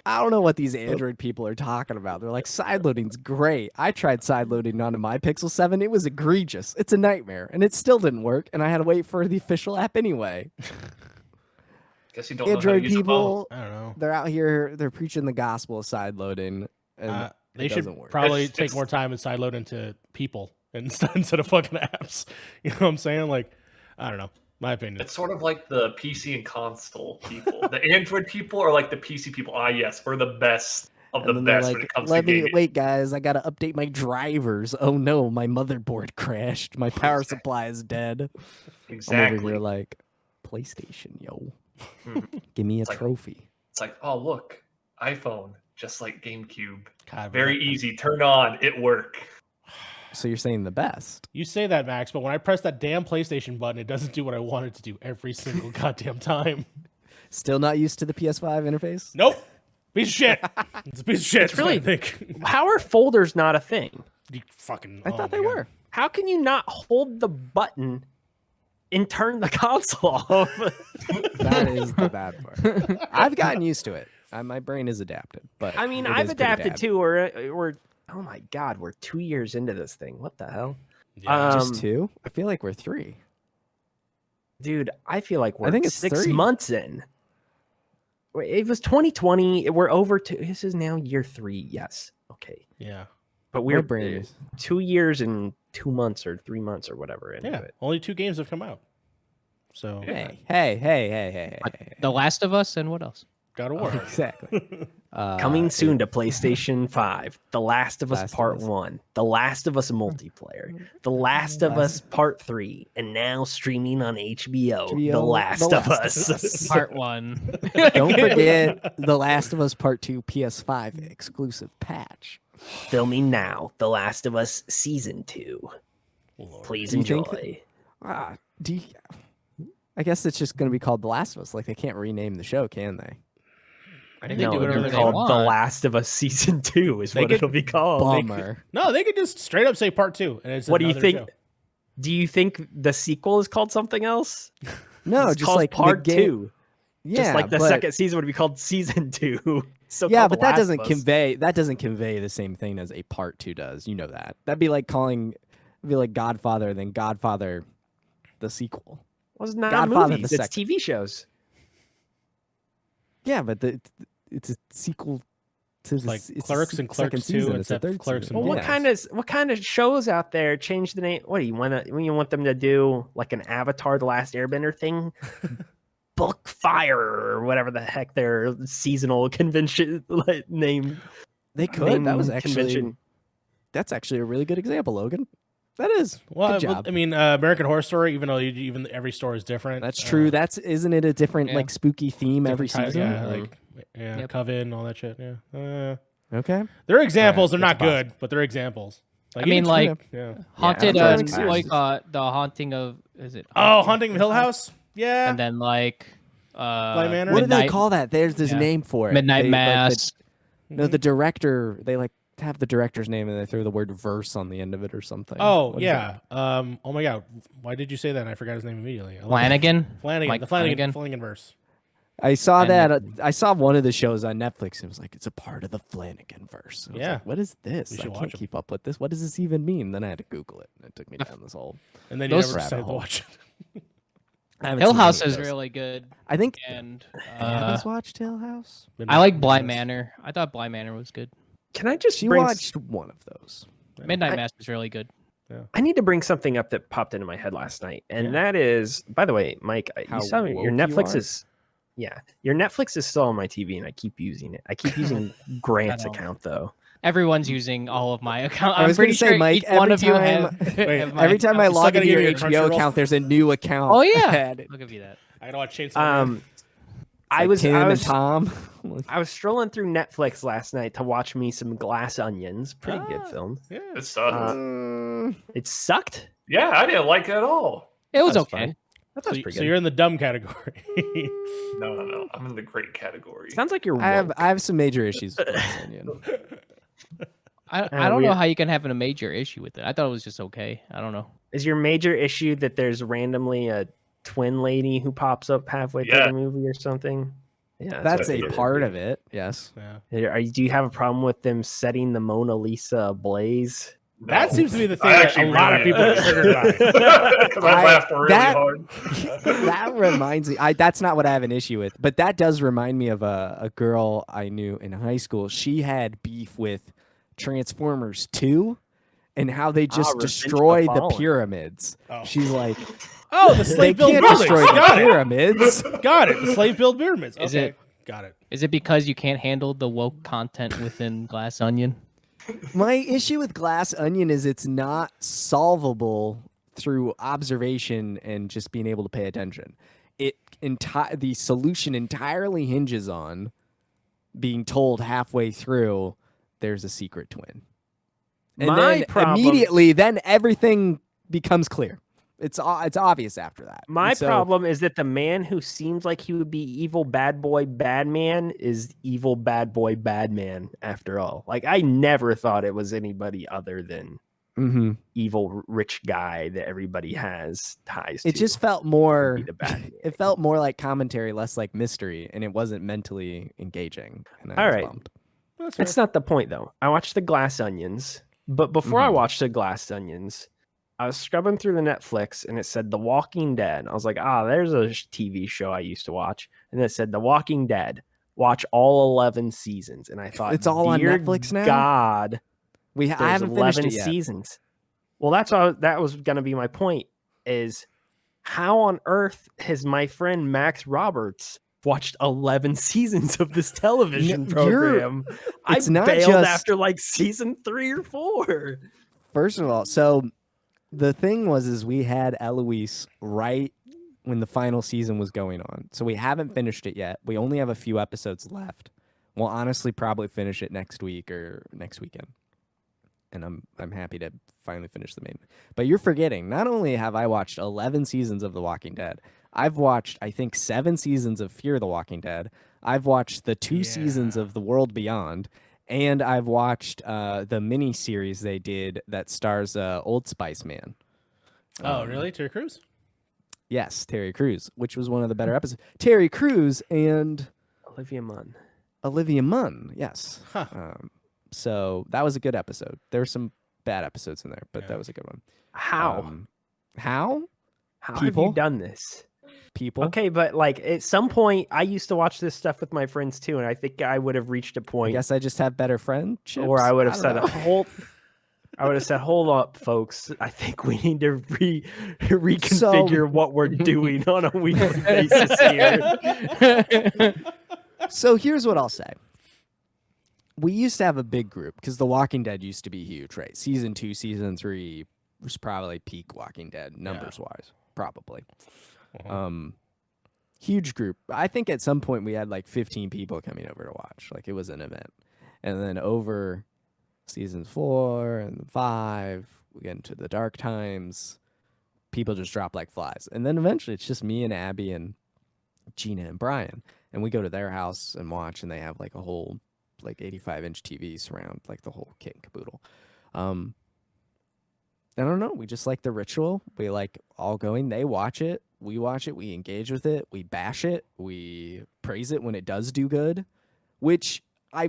I don't know what these Android people are talking about. They're like, sideloading's great. I tried sideloading onto my Pixel 7. It was egregious. It's a nightmare. And it still didn't work. And I had to wait for the official app anyway. Guess you don't know how Android to use a phone. people, I don't know. they're out here, they're preaching the gospel of sideloading. And They it should doesn't work. probably It's- take it's- more time and sideload into people instead of fucking apps. You know what I'm saying? Like, I don't know. My opinion. It's sort of like the PC and console people. The Android people are like the PC people. Ah, yes, we're the best of And the then they're best like, when it comes let to me gaming. wait, guys. I gotta update my drivers. Oh no, my motherboard crashed. My power supply is dead. I'm over Exactly. here like, PlayStation, yo. Mhm. Give me a It's like- trophy. It's like, oh look, iPhone, just like GameCube. God, Very easy. Turn on, it work. So you're saying the best? You say that, Max, but when I press that damn PlayStation button, it doesn't do what I want it to do every single goddamn time. Still not used to the PS5 interface? Nope. Piece of shit. It's a piece of shit. It's really- I think. How are folders not a thing? You fucking. I oh thought my they God. were. How can you not hold the button and turn the console off? That is the bad part. I've gotten used to it. My brain is adapted, but I mean, it I've is pretty adapted bad. too. We're oh my god, we're 2 years into this thing. What the hell, Yeah. Just 2? I feel like we're 3. dude? I feel like we're think it's 6 3. months in. Wait, it was 2020. We're over to this is now year 3. Yes, okay, Yeah. but My we're brain is. 2 years and 2 months or 3 months or whatever into Yeah. it. Only 2 games have come out. So, Hey. The Last of Us and what else? God of War. Exactly. Coming soon to PlayStation 5, The Last of Us Last of Part Us. 1, The Last of Us Multiplayer, The Last of Us Part 3, and now streaming on HBO, The Last of Us. Part 1. Don't forget The Last of Us Part 2 PS5 exclusive patch. Filming now, The Last of Us Season 2. Lord. Please Do you think enjoy. Do you, I guess it's just going to be called The Last of Us. Like, they can't rename the show, can they? I think No, they do it'll whatever be they called want. The Last of Us Season 2 is They what could- it'll be called. Bummer. No, they could just straight up say part 2. And it's What do you another think? show. Do you think the sequel is called something else? No, It's just called like Part the game. 2. Yeah, Just like the but, second season would be called Season 2. So Yeah, called but The that Last doesn't of Us. convey the same thing as a Part 2 does. You know that. That'd be like calling, it'd be like Godfather, then Godfather, the sequel. Well, it's not Godfather movies, the it's second. TV shows. Yeah, but it's a sequel to the like it's Clerks a and second Clerks 2, season. It's a except third Clerks season. and Well, Yeah. what kind of shows out there change the name? What do you want them to do? Like an Avatar: The Last Airbender thing? Book Fire or whatever the heck their seasonal convention name. They could. That was name actually convention. that's actually a really good example, Logan. That is. Well, Good job. I mean, American Horror Story, even though even every store is different. That's true. That's isn't it a different Yeah. like spooky theme every different season? Yeah, like Yep. Coven, all that shit. Yeah. Okay. They're examples. Alright, they're not that's good, but they're examples. Like, I mean, even- like, yeah. Haunted, I'm what trying do to you call it? The Haunting of, is it? Oh, Hunting of Hill House. Yeah. And then, like, Bly Manor? What do they Midnight- call that? There's this yeah. name for it. Midnight They, Mass. No, the director. They like have the director's name and they throw the word verse on the end of it or something. Oh What is yeah. Oh my God. Why did you say that? And I forgot his name immediately. I love it. Flanagan. Flanagan. Mike The Flanagan Flanagan. verse. I saw And- that. I saw one of the shows on Netflix. And it was like it's a part of the Flanagan verse. I was Yeah. like, what is this? We I should watch can't 'em. keep up with this. What does this even mean? Then I had to Google it. And it took me down this hole. And then you Those- never Rabbit decided to hole. watch it. I haven't Hill seen any House of is those. really good. I think. And Abby's watched Hill House. I like Bly Manor. I thought Bly Manor was good. Can I just She bring? watched one of those. Midnight I- Mass is really good. I need to bring something up that popped into my head last night, and Yeah. that is, by the way, Mike, How you saw your woke you Netflix are? is, yeah, your Netflix is still on my TV, and I keep using it. I keep using Grant's I know. account though. Everyone's using all of my accounts. I I'm was gonna pretty say, sure Mike, each one every of you time- have. Wait, have my Every time I account. still log gotta into your get your HBO Crunchyroll? account, there's a new account. Oh yeah, added. I'll give you that. I gotta watch Chainsaw Man. I Like was Tim I and was Tom. I was strolling through Netflix last night to watch me some Glass Onions. Pretty good Ah. film. Yeah. It sucks. It sucked. Yeah, I didn't like it at all. It was That's okay. fine. That So, was pretty so good. you're in the dumb category. No. I'm in the great category. Sounds like you're. I woke. have some major issues with Glass Onion. I don't know how you can have a major issue with it. I thought it was just okay. I don't know. Is your major issue that there's randomly a twin lady who pops up halfway through Yeah. the movie or something? Yeah, That's what a it is. part of it. Yes. Yeah. Do you have a problem with them setting the Mona Lisa ablaze? That No. seems to be the thing I that actually a lot of really people are enjoyed triggered by. it. Because I laughed really that- hard. That reminds me. That's not what I have an issue with, but that does remind me of a girl I knew in high school. She had beef with Transformers 2 and how they just Revenge of the destroy the Fallen. pyramids. Oh. She's like, Oh, the they slave build can't pyramids. destroy the Got it. pyramids. Got it. The slave build pyramids. Is Okay. it- Got it. Is it because you can't handle the woke content within Glass Onion? My issue with Glass Onion is it's not solvable through observation and just being able to pay attention. The solution entirely hinges on being told halfway through there's a secret twin. And My then problem- immediately then everything becomes clear. It's obvious after that. My And so- problem is that the man who seems like he would be evil bad boy bad man is evil bad boy bad man after all. Like I never thought it was anybody other than Mhm. evil rich guy that everybody has ties to. It just felt more the bad guy. it felt more like commentary, less like mystery, and it wasn't mentally engaging. And I All was right. bummed. That's That's fair. not the point though. I watched the Glass Onions, but before I watched the Glass Onions, I was scrubbing through the Netflix and it said The Walking Dead. I was like, there's a TV show I used to watch. And it said The Walking Dead. Watch all 11 seasons. And I thought, It's all on "Dear Netflix now?" God, I there's haven't finished 11 it yet. seasons. Well, that was going to be my point is how on earth has my friend Max Roberts watched 11 seasons of this television program? I it's not bailed just- after like season 3 or 4. First of all, so the thing is we had Eloise right when the final season was going on. So we haven't finished it yet. We only have a few episodes left. We'll honestly probably finish it next week or next weekend. And I'm happy to finally finish the main. But you're forgetting, not only have I watched 11 seasons of The Walking Dead, I've watched, I think, 7 seasons of Fear the Walking Dead. I've watched the 2 seasons of The World Beyond. And I've watched the mini series they did that stars Old Spice Man. Oh, really? Terry Crews? Yes, Terry Crews, which was one of the better episodes. Terry Crews and Olivia Munn. Olivia Munn. Yes. Huh. So that was a good episode. There were some bad episodes in there, but Yeah. that was a good one. How? How? How have people? you done this? People? Okay, but like at some point, I used to watch this stuff with my friends too, and I think I would have reached a I point guess I just have better friendships. where I would have don't said, know. "Hold up, folks! I think we need to reconfigure what we're doing on a weekly basis here." So here's what I'll say. We used to have a big group because The Walking Dead used to be huge, right? Season 2, season 3 was probably peak Walking Dead numbers wise, probably. Huge group. I think at some point we had like 15 people coming over to watch. Like it was an event. And then over seasons 4 and 5, we get into the dark times. People just drop like flies. And then eventually it's just me and Abby and Gina and Brian. And we go to their house and watch, and they have like a whole like 85-inch TV surround like the whole kit and caboodle. I don't know. We just like the ritual. We like all going. They watch it. We watch it. We engage with it. We bash it. We praise it when it does do good, which I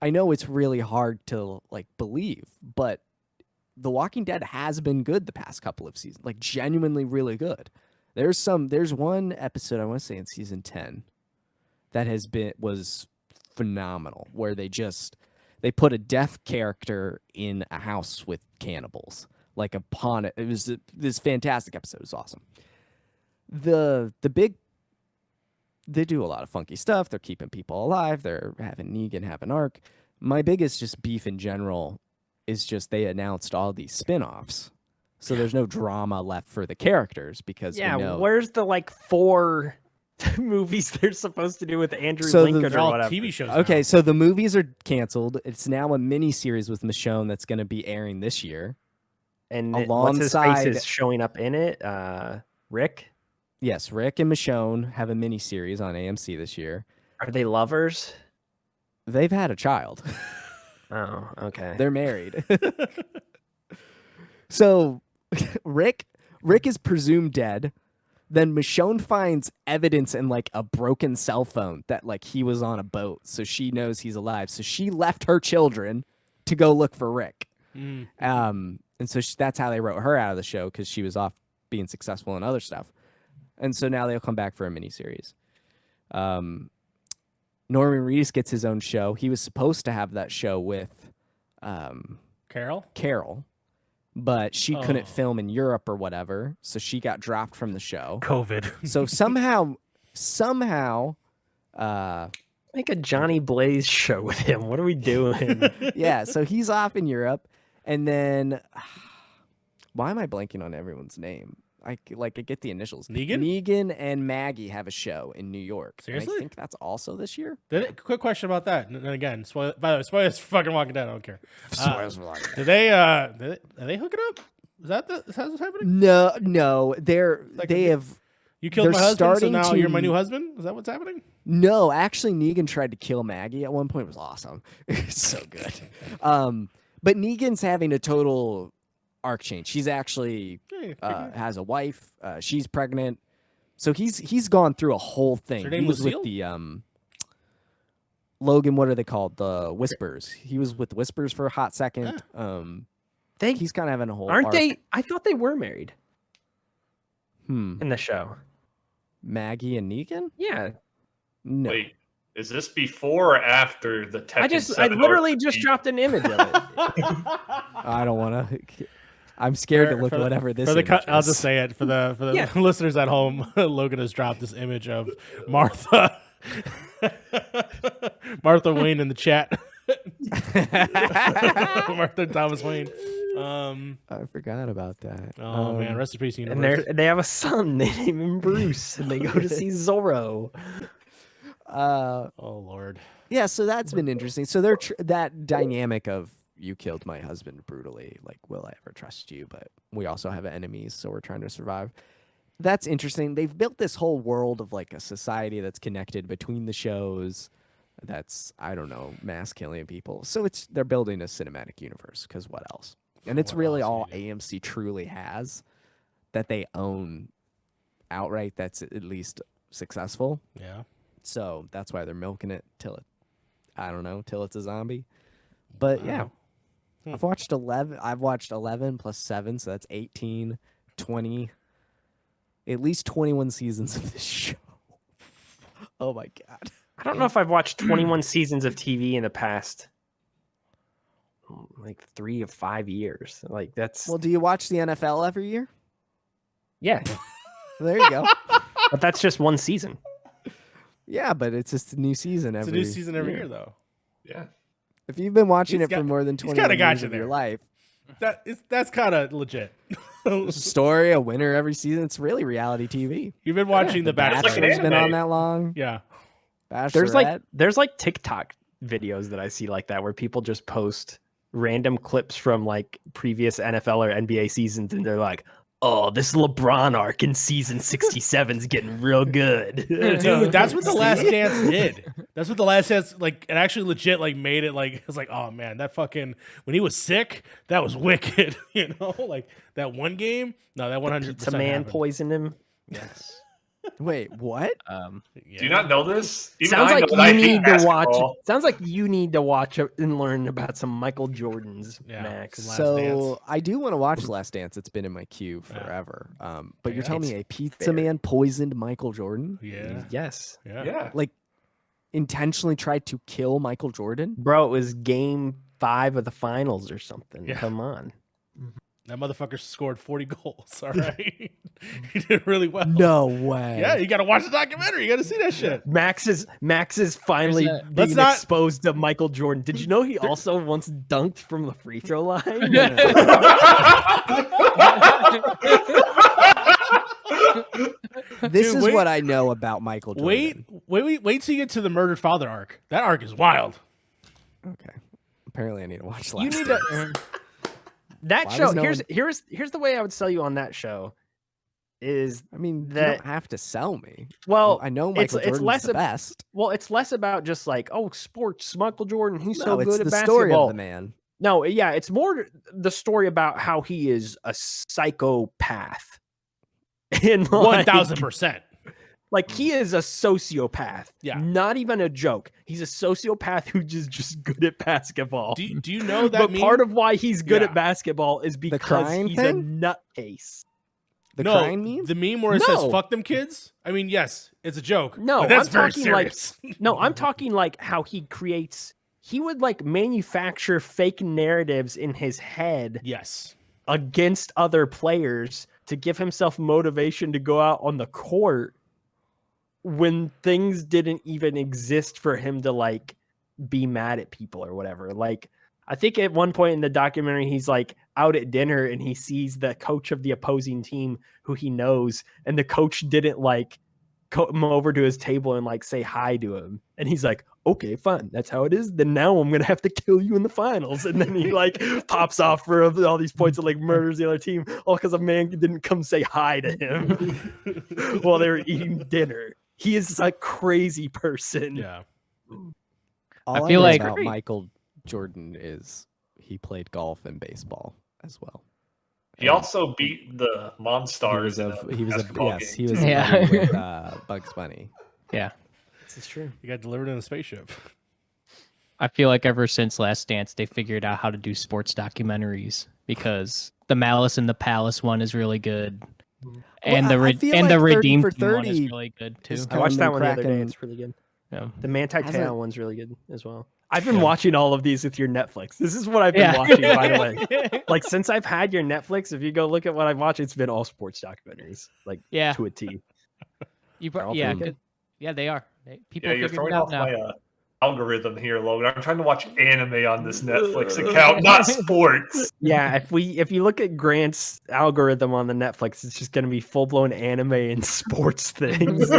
know it's really hard to like believe, but The Walking Dead has been good the past couple of seasons, like genuinely really good. There's one episode I want to say in season 10 that was phenomenal, where they put a deaf character in a house with cannibals. Like upon it was this fantastic episode. It was awesome. They do a lot of funky stuff. They're keeping people alive. They're having Negan have an arc. My biggest just beef in general is just they announced all these spin-offs. So there's no drama left for the characters because we know. Where's the like 4 movies they're supposed to do with Andrew So Lincoln They're or all whatever? TV shows. Okay, now. so the movies are canceled. It's now a mini series with Michonne that's going to be airing this year. And what's his face Alongside- is showing up in it? Rick? Yes, Rick and Michonne have a mini series on AMC this year. Are they lovers? They've had a child. Oh, okay. They're married. So Rick is presumed dead. Then Michonne finds evidence in like a broken cell phone that like he was on a boat, so she knows he's alive. So she left her children to go look for Rick. Mm. And so that's how they wrote her out of the show, because she was off being successful in other stuff. And so now they'll come back for a miniseries. Norman Reedus gets his own show. He was supposed to have that show with Carol? but she couldn't Oh. film in Europe or whatever, so she got dropped from the show. COVID. So somehow, Make a Johnny Blaze show with him. What are we doing? yeah, so he's off in Europe, and then why am I blanking on everyone's name? I get the initials. Negan? Negan and Maggie have a show in New York. And Seriously? I think that's also this year. Quick question about that. And again, by the way, spoilers for fucking Walking Dead. I don't care. Spoilers for Walking Dead. Did they? Are they hooking up? Is that what's happening? No, Like they a- have. You killed my They're husband, so starting now you're my to- new husband. Is that what's happening? No, actually, Negan tried to kill Maggie at one point. It was awesome. It's so good. But Negan's having a total arc change. She's actually Hey, has a wife. She's pregnant. So he's gone through a whole thing. her He name was with Lucille? the Logan. What are they called? The Whispers. He was with the Whispers for a hot second. He's kind of having a whole. Aren't arc. they? I thought they were married in in the show. Maggie and Negan? Yeah. No. Wait, is this before or after the Tekken I 7 literally just RPG? dropped an image of it. I don't want to. I'm scared to look For the- whatever this. for the image I'll is. just say it for the Yeah. listeners at home. Logan has dropped this image of Martha, Martha Wayne in the chat. Martha Thomas Wayne. I forgot about that. Oh man, rest in peace, And universe. they have a son. They name him Bruce, and they go to see Zorro. Uh, Oh lord. yeah, so that's been interesting. So they're that dynamic of you killed my husband brutally. Like, will I ever trust you? But we also have enemies, so we're trying to survive. That's interesting. They've built this whole world of like a society that's connected between the shows. That's, I don't know, mass killing people. So they're building a cinematic universe, because what else? And it's What really else all do you AMC truly has that they own outright. That's at least successful. Yeah. So that's why they're milking it till it's a zombie. But yeah, Hmm. I've watched 11. I've watched 11 plus 7, so that's 18, 20, at least 21 seasons of this show. Oh my god. I don't know if I've watched 21 seasons of TV in the past like 3 or 5 years. Like that's Well, do you watch the NFL every year? yeah, There you go. but that's just one season. Yeah, but it's just a new season It's every a new season every year though. Yeah. If you've been watching He's it for got- more than he's 21 kinda got years you of your there. life, That's kind of legit. there's a story, a winner every season. It's really reality TV. You've been watching The Bachelor. Bachelor. like an Bachelor's been anime. on that long. Yeah. Bachelorette. There's like TikTok videos that I see like that where people just post random clips from like previous NFL or NBA seasons, and they're like, "Oh, this LeBron arc in season 67 is getting real good." Dude, that's what The Last Dance did. That's what The Last Dance, like, it actually legit, like, made it, like, it's like, oh, man, that fucking, when he was sick, that was wicked, you know? Like, that one game, no, that 100% Pizza Man happened. poisoned him. Yes. Wait, what? Yeah. Do you not know this? Even Sounds I like know that I you hate need to watch. basketball. Sounds like you need to watch it and learn about some Michael Jordans, Yeah, Max. some Last So Dance. I do want to watch Last Dance. It's been in my queue Yeah. forever. But you're Yeah. telling me a pizza man poisoned Michael Jordan? Yeah. Yes, Yeah. Yeah. Like intentionally tried to kill Michael Jordan? bro, it was game 5 of the finals or something. Yeah. Come on. That motherfucker scored 40 goals, all right? He did really well. No way. Yeah, you got to watch the documentary. You got to see that shit. Max is finally There's Let's being not- exposed to Michael Jordan. Did you know he also once dunked from the free throw line? This Dude, is wait- what I know about Michael Jordan. Wait till you get to the murdered father arc. That arc is wild. Okay. Apparently I need to watch You Last need Dance. to. That Why show. was no Here's the way I would sell you on that show. Is I mean, you that don't have to sell me. well? I know it's Michael Jordan's less the best. Well, it's less about just like, oh, sports, Michael Jordan, he's so No, it's good at the basketball. story of the man. No, yeah, it's more the story about how he is a psychopath. And like, 1000%. like he is a sociopath. Yeah. Not even a joke. He's a sociopath who's just good at basketball. Do you know that But meme? part of why he's good Yeah. at basketball is because crying he's thing? a nutcase. The no, crying meme? the meme where it says No. "fuck them kids." I mean, yes, it's a joke. No, but that's I'm very talking like serious. no, I'm talking like how he would like manufacture fake narratives in his head Yes. against other players to give himself motivation to go out on the court when things didn't even exist for him to like be mad at people or whatever. Like I think at one point in the documentary he's like out at dinner and he sees the coach of the opposing team who he knows, and the coach didn't like come over to his table and like say hi to him, and he's like, okay, fine, that's how it is, then now I'm gonna have to kill you in the finals. And then he like pops off for all these points and like murders the other team, all because a man didn't come say hi to him while they were eating dinner. He is a crazy person. Yeah. All I feel know like- about Michael Jordan is he played golf and baseball as well. He also beat the Monstars. He was a Yeah. buddy with Bugs Bunny. Yeah. This is true. He got delivered in a spaceship. I feel like ever since Last Dance, they figured out how to do sports documentaries because the Malice in the Palace one is really good, and Well, I the feel and the like 30 Redeemed for Team one is 30 really good too. is I watched that been one the other day. cracking- It's really good. Yeah. The Manti Hasn't- Te'o one's really good as well. I've been watching all of these with your Netflix. This is what I've been Yeah. watching, by the way. Like since I've had your Netflix, if you go look at what I've watched, it's been all sports documentaries, like Yeah. to a T. You They're all yeah, pretty good. good. Yeah, they are. People Yeah, you're figured throwing it out off now. my algorithm here, Logan. I'm trying to watch anime on this Netflix account, not sports. Yeah, if you look at Grant's algorithm on the Netflix, it's just going to be full blown anime and sports things.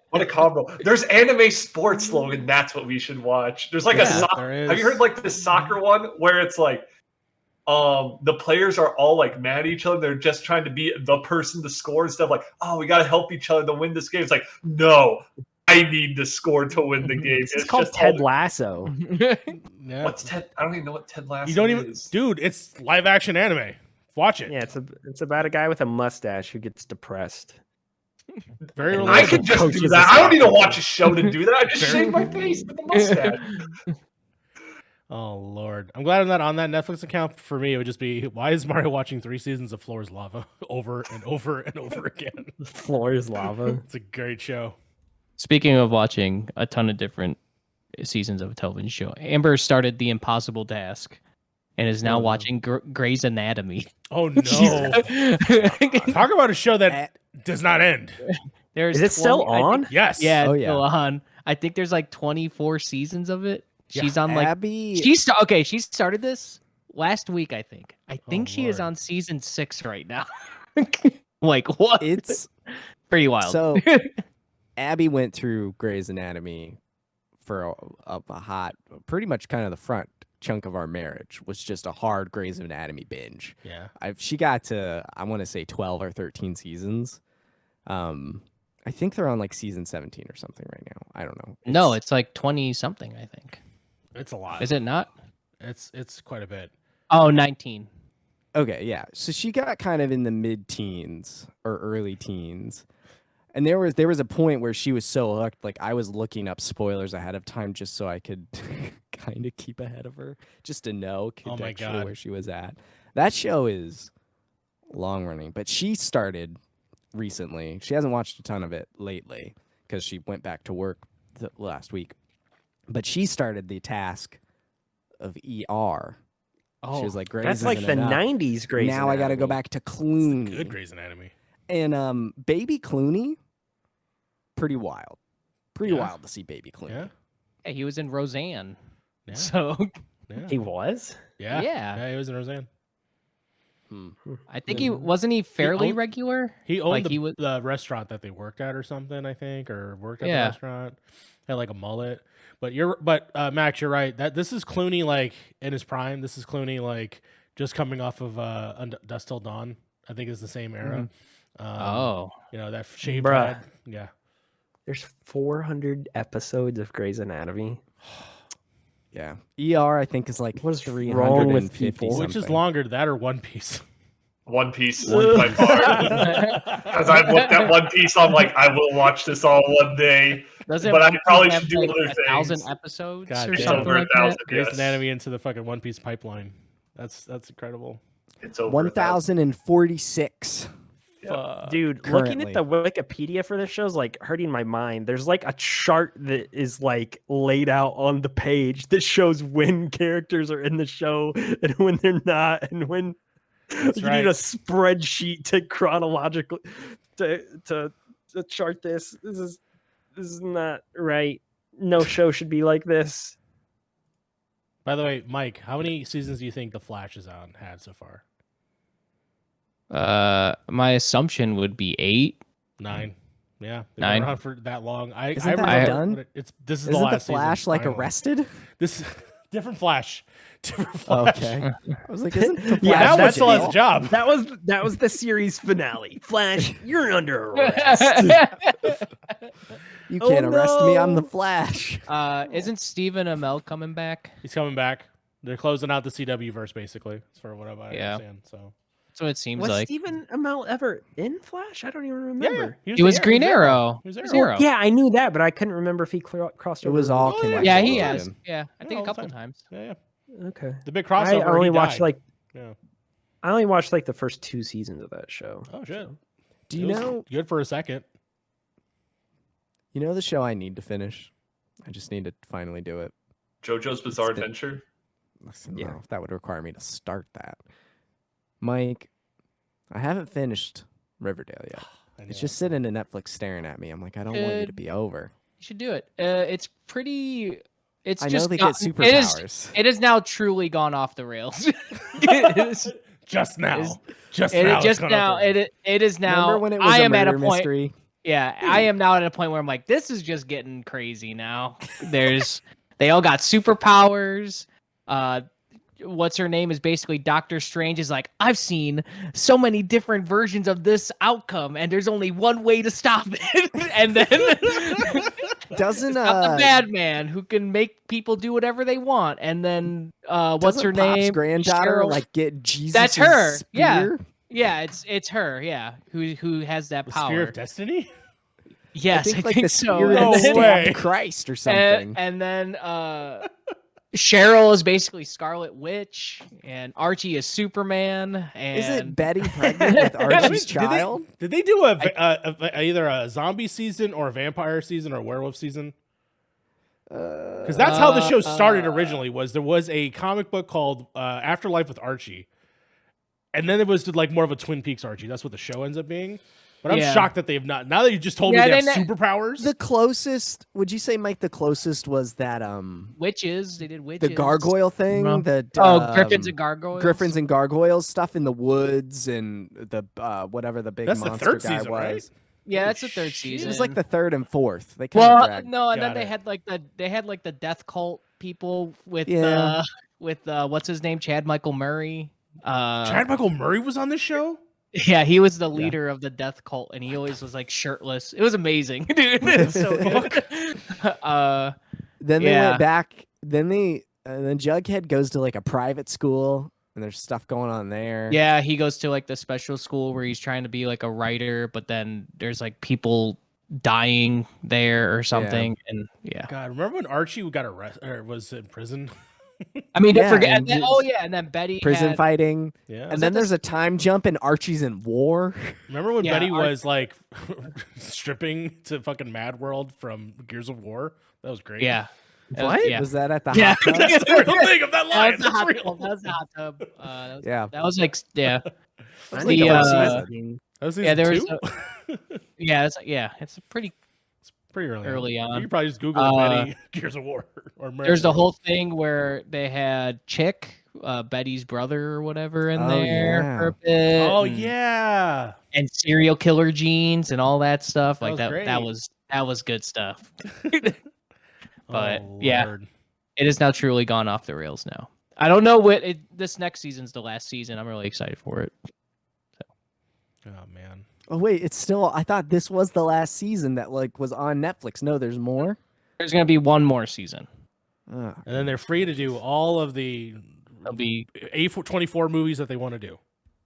What a combo! There's anime sports, Logan. That's what we should watch. There's like a Yeah, soccer. there is. Have you heard like the soccer one where it's like, the players are all like mad at each other. They're just trying to be the person to score and stuff. Like, oh, we got to help each other to win this game. It's like, no, I need to score to win the game. It's called just Ted all- Lasso. Yeah. What's Ted? I don't even know what Ted Lasso You don't even, is. dude. It's live action anime. Watch it. Yeah, it's about a guy with a mustache who gets depressed. Very And I relatable. could just Coaches do that. is I don't need to awful. watch a show to do that. I just shave my face with a mustache. Oh Lord, I'm glad I'm not on that Netflix account. For me, it would just be, why is Mario watching 3 seasons of Floor is Lava over and over and over again? The floor is lava. It's a great show. Speaking of watching a ton of different seasons of a television show, Amber started The Impossible Task and is now Oh, no. watching Grey's Anatomy. Oh no! Talk about a show that does not end. There's Is it still 20 I think- on? Yes. yeah, Oh, it's yeah. still on. I think there's like 24 seasons of it. Yeah. She's on like Abby. she started this last week. I think Oh, she is Lord. on season 6 right now. Like what? It's pretty wild. so. Abby went through Grey's Anatomy for a hot, pretty much kind of the front chunk of our marriage was just a hard Grey's Anatomy binge. Yeah. She got to, I want to say 12 or 13 seasons. I think they're on like season 17 or something right now. I don't know. no, it's like 20 something. I think. It's a lot. Is it not? It's quite a bit. Oh, 19. okay. Yeah. So she got kind of in the mid-teens or early teens. And there was a point where she was so hooked, like I was looking up spoilers ahead of time just so I could kind of keep ahead of her, just to know Oh my contextually God. where she was at. That show is long running, but she started recently. She hasn't watched a ton of it lately because she went back to work last week. But she started the task of ER. Oh, She was like, Grey's That's like isn't the enough. 90s Grey's Now I got to go Anatomy. back to Clooney. Good Grey's Anatomy. And Baby Clooney, pretty wild. Pretty Yeah. wild to see Baby Clooney. Yeah. yeah, he was in Roseanne. Yeah. So Yeah. He was? Yeah. Yeah. Yeah. He was in Roseanne. I think he wasn't he fairly owned- regular. He owned Like, the, he was- the restaurant that they worked at or something, I think, or worked at Yeah. the restaurant. had like a mullet. But Max, you're right. That this is Clooney like in his prime. This is Clooney like just coming off of Dusk Till Dawn. I think is the same era. Oh. That shaved Bruh. head. Yeah. There's 400 episodes of Grey's Anatomy. Yeah. ER, I think, is like What's 350 wrong with people? something. Which is longer, that or One Piece? One Piece by far. As I've looked at One Piece, I'm like, I will watch this all one day. Doesn't But I One Piece probably have, should do like, other 1,000 things. episodes God or damn. something Over like 1,000. that? Grey's Yes. Anatomy into the fucking One Piece pipeline. That's incredible. It's over 1,000. 1,046. Dude, looking Currently. at the Wikipedia for this show is like hurting my mind. There's like a chart that is like laid out on the page that shows when characters are in the show and when they're not, and when That's you right. need a spreadsheet to chronologically to chart this. This is not right. No show should be like this. By the way, Mike, how many seasons do you think The Flash has had so far? My assumption would be 8. 9. Yeah, they've 9. been around for that long. Isn't I that remember done? when this is Isn't the the last Flash season, like finally. arrested? This different Flash. Different Flash. Okay. I was like, isn't the Flash Yeah, That one that's still has a job. That was the series finale. Flash, you're under arrest. You Oh, can't arrest me. I'm the no. Flash. Isn't Stephen Amell coming back? He's coming back. They're closing out the CW verse basically. As far what I Yeah. understand. So That's what it seems Was like. Stephen Amell ever in Flash? I don't even remember. He was Green Arrow. He was He was Arrow. Arrow. Yeah, I knew that, but I couldn't remember if he crossed It over. was all Oh, connected. Yeah, he to has. him. Yeah, I think all a the couple time. times. Yeah. Okay. The big I crossover. where only he watched died. I only watched like the first 2 seasons of that show. Oh shit. Do It you was know? good for a second. You know the show I need to finish. I just need to finally do it. JoJo's Bizarre It's been- Adventure. Listen, Yeah. no, that would require me to start that. Mike, I haven't finished Riverdale yet. I It's know. just sitting in Netflix staring at me. I'm like, I don't want you to Good. be over. You should do it. It's pretty. It's I know just they got- get It is. superpowers. It has now truly gone off the rails. It is- just now. is- Just it now. is it's just gone now. off the rails. It is now. Remember when it was I a am at murder a point. mystery? Yeah, I am now at a point where I'm like, this is just getting crazy now. They all got superpowers. What's her name is basically Doctor Strange is like, I've seen so many different versions of this outcome, and there's only one way to stop it. And then Doesn't not the bad man who can make people do whatever they want. And then what's her doesn't Pop's name? granddaughter Cheryl- like get Jesus? That's her. Yeah. Spear? Yeah, it's her. Yeah, who has that The power? Spear of Destiny? Yes, I like think the so. spear And No that then- way. stabbed Christ or something. And then Cheryl is basically Scarlet Witch, and Archie is Superman. And Is it Betty pregnant with Archie's child? Did they do either a zombie season or a vampire season or a werewolf season? Because that's how the show started originally. There was a comic book called Afterlife with Archie, and then it was like more of a Twin Peaks Archie. That's what the show ends up being. But I'm Yeah. shocked that they've not. Now that you just told Yeah, me they they have superpowers. The closest, would you say, Mike? The closest was that witches? They did witches. the gargoyle thing. No. The Griffins and gargoyles. Griffins and gargoyles stuff in the woods and the whatever the big That's the monster third guy season, was. right? Yeah, that's the Holy third shit. season. It was like the third and fourth. They kind well, of dragged. no, and Got then they it. had like the death cult people with Yeah. what's his name, Chad Michael Murray. Chad Michael Murray was on this show. Yeah, he was the leader of the death cult, and he always was like shirtless. It was amazing, dude. It's so good. Then they yeah. went back. Then Jughead goes to like a private school, and there's stuff going on there. Yeah, he goes to like the special school where he's trying to be like a writer, but then there's like people dying there or something, and yeah. God, remember when Archie got arrested or was in prison? I mean, Yeah, forget. and And and then Betty prison had, fighting, Yeah. and then there's a time jump, and Archie's in war. Remember when Yeah, Betty was like stripping to fucking Mad World from Gears of War? That was great. Yeah. What Yeah. was that at the Yeah. hot tub? That's the real thing of that That line. was the That's hot real. tub. That was the hot tub. That was, Yeah. that was like yeah. That's The, like the first uh, season. That was Yeah, there was two? it's pretty Pretty early. early You on. could probably just Google Betty Gears of War or Mad There's the World. whole thing where they had Chick, Betty's brother or whatever in Oh, there yeah. for a bit. Oh and, yeah. and serial killer genes and all that stuff. That Like was that great. that was good stuff. But Oh, yeah, Lord. it has now truly gone off the rails now. I don't know what this next season's the last season. I'm really excited for it. Oh man. Oh wait, it's still. I thought this was the last season that like was on Netflix. No, there's more. There's gonna be one more season. Oh, And then they're free to do all of the It'll be A24 movies that they want to do.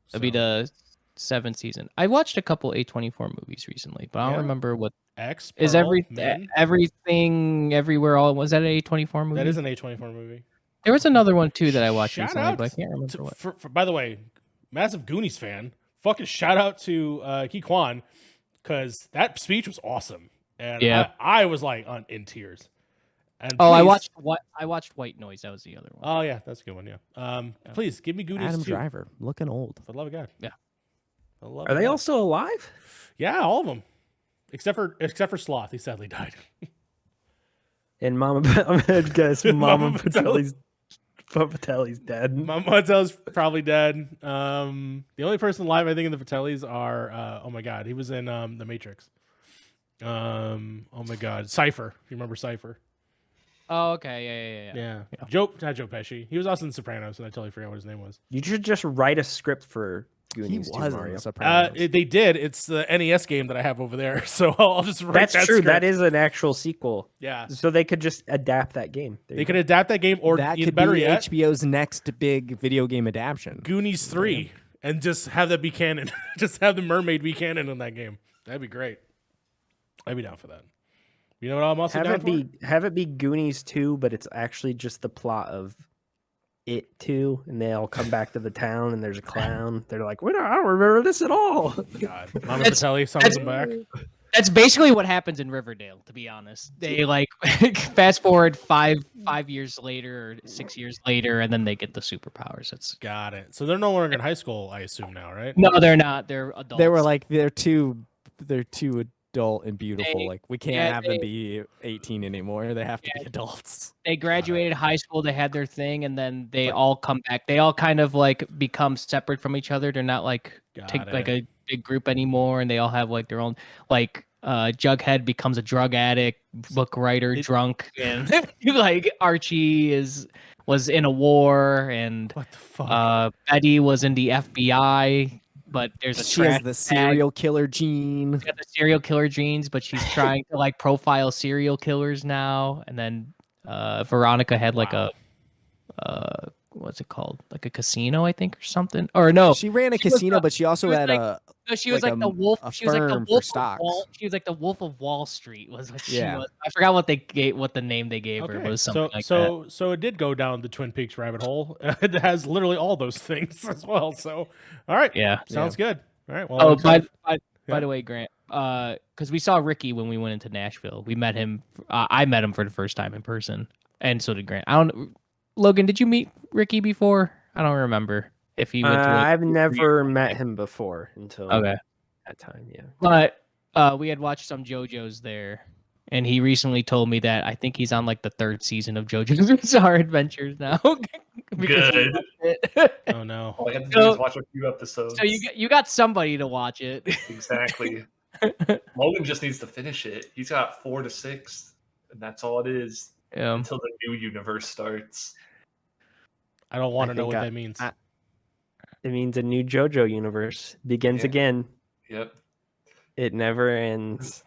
it'll be the 7th season. I watched a couple A24 movies recently, but I don't Yeah. remember what X is Pearl, Men. everything everywhere all was that an A24 movie? That is an A24 movie. There was another one too that I watched Shout recently, out but I can't remember to, what. for, by the way, massive Goonies fan. Fucking shout out to Ki Kwan because that speech was awesome, and Yeah. I was like in tears. And Oh, I please- watched White Noise. That was the other one. Oh yeah, that's a good one. Yeah. Please give me Goonies Adam too. Driver, looking old. For the love of God. Yeah. For the love Are of they God. all still alive? Yeah, all of them, except for Sloth. He sadly died. And Mama, I'm gonna guess Mama Mama Patelli's dead. Mama Patel's probably dead. The only person alive I think in the Patelis are oh my god, he was in The Matrix. Oh my god, Cypher. You remember Cypher? Oh, okay, yeah. Yeah. Not Joe Pesci. He was also in Sopranos, and I totally forgot what his name was. You should just write a script for He Goonies was 2, in Mario. The Sopranos. They did. It's the NES game that I have over there, so I'll just write That's that true. script. That is an actual sequel. Yeah. So they could just adapt that game. There They you could go. adapt that game, or that even could better be yet, HBO's next big video game adaptation. Goonies 3, and just have that be canon. Just have the mermaid be canon in that game. That'd be great. I'd be down for that. You know what I'm also down for? Have it be Goonies 2, but it's actually just the plot of It 2, and they all come back to the town, and there's a clown. They're like, "Wait, I don't remember this at all." God, Mama That's- Patelli summons them back. That's basically what happens in Riverdale, to be honest. They like fast forward five years later or 6 years later, and then they get the superpowers. It's Got it. So they're no longer in high school, I assume now, right? no, they're not. They're adults. They were like they're too adult and beautiful. They- Like we can't yeah, have they- them be 18 anymore. They have to be adults. they graduated high school, they had their thing, and then they all come back. They all kind of like become separate from each other. They're not like Got like it. a big group anymore, and they all have like their own like Jughead becomes a drug addict, book writer, drunk, and like Archie was in a war, and What the fuck? Betty was in the FBI, but there's a She has trash the bag. serial killer gene. She's got the serial killer genes, but she's trying to like profile serial killers now. And then Veronica had like Wow. a what's it called? Like a casino, I think, or something. Or no, She ran a she was casino, the- but she also she was had like- a no, she was like like the a- wolf. a She was like the firm for wolf of stocks. She was like the Wolf of Wall Street. Was what she Yeah. was. I forgot what the name they gave her. But it was something like that. So it did go down the Twin Peaks rabbit hole. It has literally all those things as well. So all right, Yeah. sounds good. All right. Well, Oh, I'm excited. by Yeah. the way, Grant, because we saw Ricky when we went into Nashville. We met him. I met him for the first time in person, and so did Grant. I don't. Logan, did you meet Ricky before? I don't remember if he went to. I've never met him before until Okay, that time. Yeah. but we had watched some JoJo's there, and he recently told me that I think he's on like the 3rd season of JoJo's Bizarre Adventures now. Because he Good. watched it. Oh no. All I had to do So- is watch a few episodes. So you got somebody to watch it. Exactly. Logan just needs to finish it. He's got 4 to 6, and that's all it is until the new universe starts. I don't want to know think what that means. It means a new JoJo universe begins Yeah. again. Yep. It never ends.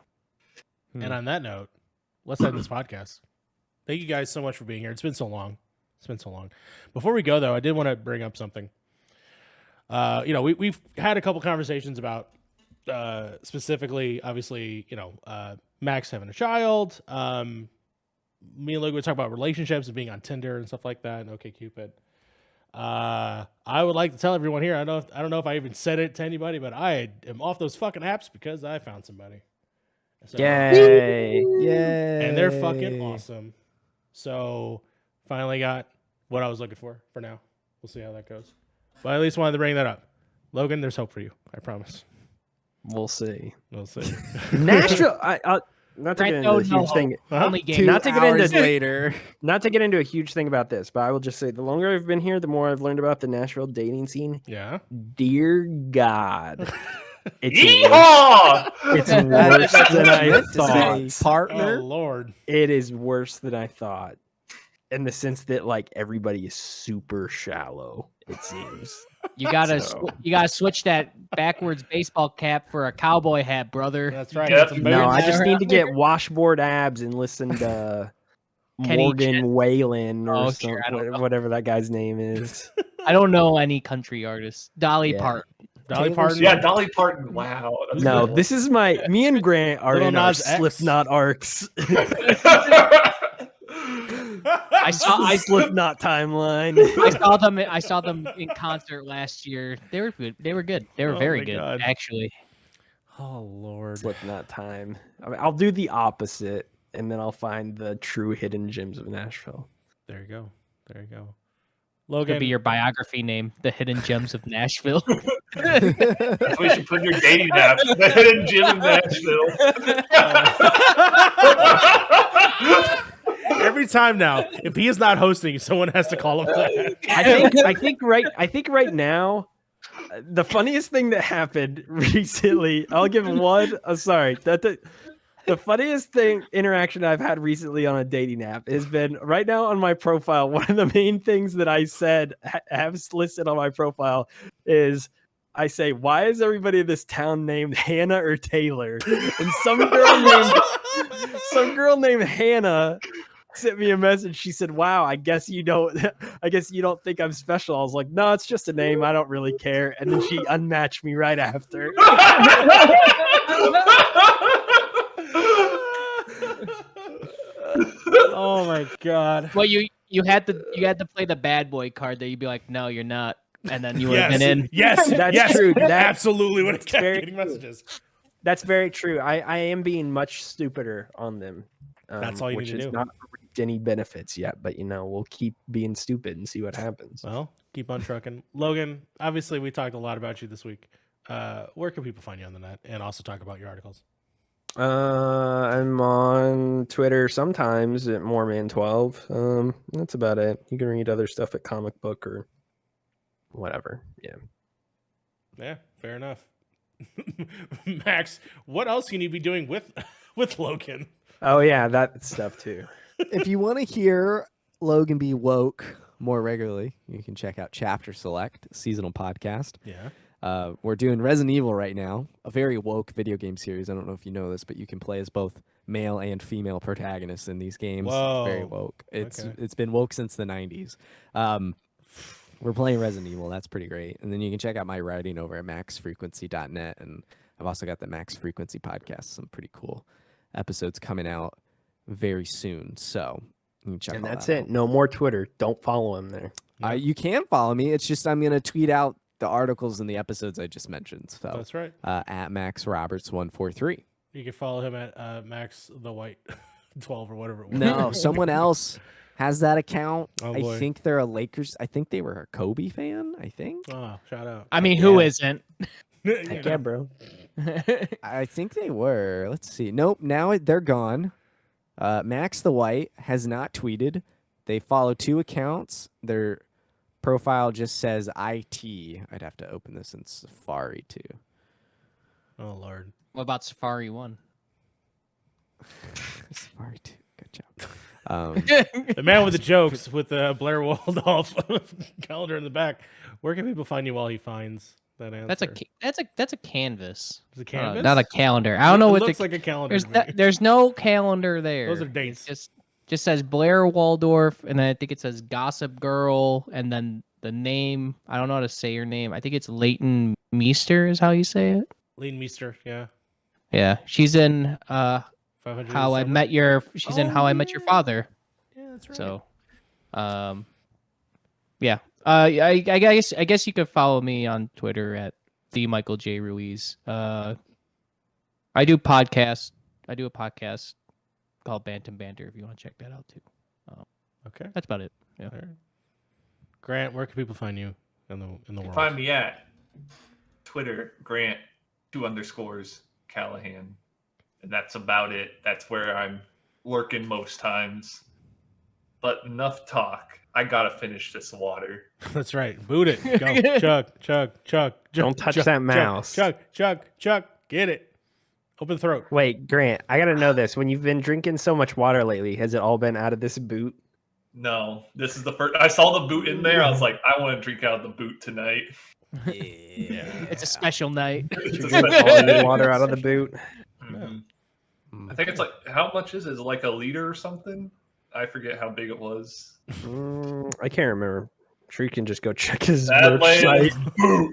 And on that note, let's end this podcast. Thank you guys so much for being here. It's been so long. Before we go, though, I did want to bring up something. We've had a couple conversations about specifically, obviously, Max having a child. Me and Logan would talk about relationships and being on Tinder and stuff like that, and OkCupid. I would like to tell everyone here. I don't know if I even said it to anybody, but I am off those fucking apps because I found somebody. So, Yay. Yay. and they're fucking awesome. So finally got what I was looking for now. We'll see how that goes. But I at least wanted to bring that up. Logan, there's hope for you. I promise. We'll see. We'll see. Nashville. Not to Right, get into no, a huge no. thing. Only 2 game. Not to get into- hours later. Not to get into a huge thing about this, but I will just say the longer I've been here, the more I've learned about the Nashville dating scene. Yeah. Dear God. It's Yeehaw! It's worse That's than what I meant to thought. say, partner. Oh Lord. It is worse than I thought, in the sense that like everybody is super shallow. It seems. You gotta So- you gotta switch that backwards baseball cap for a cowboy hat, brother. That's right. Yep. Get some No, boots. I just need to around get washboard abs and listen to Kenny Morgan Whalen or Oh, some, sure, I don't know. whatever that guy's name is. I don't know any country artists. Dolly Yeah. Parton. Dolly Taylor Parton. Yeah, Dolly Parton. Wow. That's No, cool. this is me and Grant are Little in our Nas X. Slipknot arcs. I saw Slipknot timeline. I saw them in concert last year. They were good. They were good. They were Oh very my good, God. actually. Oh Lord. Slipknot time. I'll do the opposite, and then I'll find the true hidden gems of Nashville. There you go. There you go. Could Logan. be your biography name, The Hidden Gems of Nashville. That's what you should put in your dating app. The hidden gym in Nashville. Every time now, if he is not hosting, someone has to call him that. I think right now, the funniest thing that happened recently. I'll give one. Sorry, the funniest interaction I've had recently on a dating app has been right now on my profile. One of the main things that I said have listed on my profile is I say, "Why is everybody in this town named Hannah or Taylor?" And some girl named Hannah sent me a message. She said, "Wow, I guess you don't think I'm special." I was like, "No, it's just a name. I don't really care." And then she unmatched me right after. Oh my God. Well, you had to play the bad boy card that you'd be like, no, you're not, and then you would have Yes. been in. Yes. That's yes. true. Absolutely would have That's kept very getting true. messages. That's very true. I am being much stupider on them. That's all you which need to has do. not reaped any benefits yet, but we'll keep being stupid and see what happens. Well, keep on trucking. Logan, obviously we talked a lot about you this week. Where can people find you on the net and also talk about your articles? I'm on Twitter sometimes at Moreman12. That's about it. You can read other stuff at Comic Book or whatever. Yeah. Yeah, fair enough. Max, what else can you be doing with Logan? Oh yeah, that stuff too. If you want to hear Logan be woke more regularly, you can check out Chapter Select, seasonal podcast. Yeah. We're doing Resident Evil right now, a very woke video game series. I don't know if you know this, but you can play as both male and female protagonists in these games. Whoa. Very woke. Okay. It's been woke since the 90s. We're playing Resident Evil. That's pretty great. And then you can check out my writing over at maxfrequency.net. And I've also got the Max Frequency podcast, some pretty cool episodes coming out very soon. So you can check And all that's that it. out. No more Twitter. Don't follow him there. You can follow me. It's just I'm going to tweet out the articles and the episodes I just mentioned. So That's right. at Max Roberts 143. You can follow him at Max the White 12 or whatever it was. No, someone else has that account. Oh, I boy. think they're a Lakers. I think they were a Kobe fan. I think. Oh, shout out. I mean, who Yeah. isn't? You know. bro. I think they were. Let's see. Nope. Now they're gone. Max the White has not tweeted. They follow 2 accounts. Their profile just says IT. I'd have to open this in Safari too. Oh Lord. What about Safari 1? Safari 2. Good job. The man with the jokes with the Blair Waldorf calendar in the back. Where can people find you while he finds that answer? That's a canvas. It's a canvas? Not a calendar. I don't know it what looks like a calendar. there's to me. there's no calendar there. Those are dates. It just says Blair Waldorf, and then I think it says Gossip Girl, and then the name. I don't know how to say your name. I think it's Leighton Meester is how you say it. Lean Meester, yeah. Yeah, she's in 500 How I Summer. Met Your. She's in Oh, How I Met Your yeah. Father. Yeah, that's right. So, yeah. I guess you could follow me on Twitter at the Michael J Ruiz. I do a podcast called Bantam Banter. If you want to check that out too. Okay. That's about it. Yeah. All right. Grant, where can people find you in the world? Find me at Twitter, Grant 2_ Callahan. And that's about it. That's where I'm lurking most times. But enough talk. I gotta finish this water. That's right. Boot it. Go. Chug, chug, chug. Don't touch chug, that chug, mouse. Chug, chug, chug. Get it. Open the throat. Wait, Grant, I gotta know this. When you've been drinking so much water lately, has it all been out of this boot? No, this is the first. I saw the boot in there. I was like, I want to drink out of the boot tonight. Yeah. It's a special night. It's a All special the water out of the boot. Mhm. I think it's like, how much is it? Is it like a liter or something? I forget how big it was. I can't remember. I'm sure you can just go check his That merch site. boot.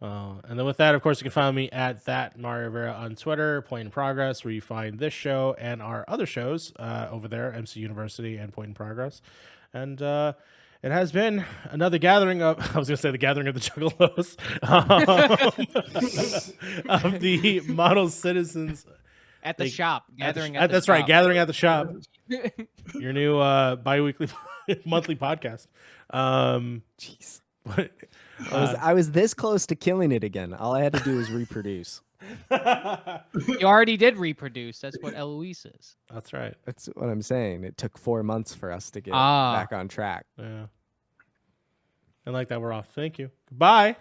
And then with that, of course, you can find me at that Mario Rivera on Twitter, Point in Progress, where you find this show and our other shows over there, MC University and Point in Progress. And it has been another gathering of, I was going to say the gathering of the Juggalos, of the model citizens. At the shop. Gathering at at the that's shop. right, gathering at the shop. Your new bi-weekly, monthly podcast. Jeez. I was this close to killing it again. All I had to do was reproduce. You already did reproduce. That's what Eloise is. That's right. That's what I'm saying. It took 4 months for us to get Ah. back on track. Yeah. And like that, we're off. Thank you. Goodbye.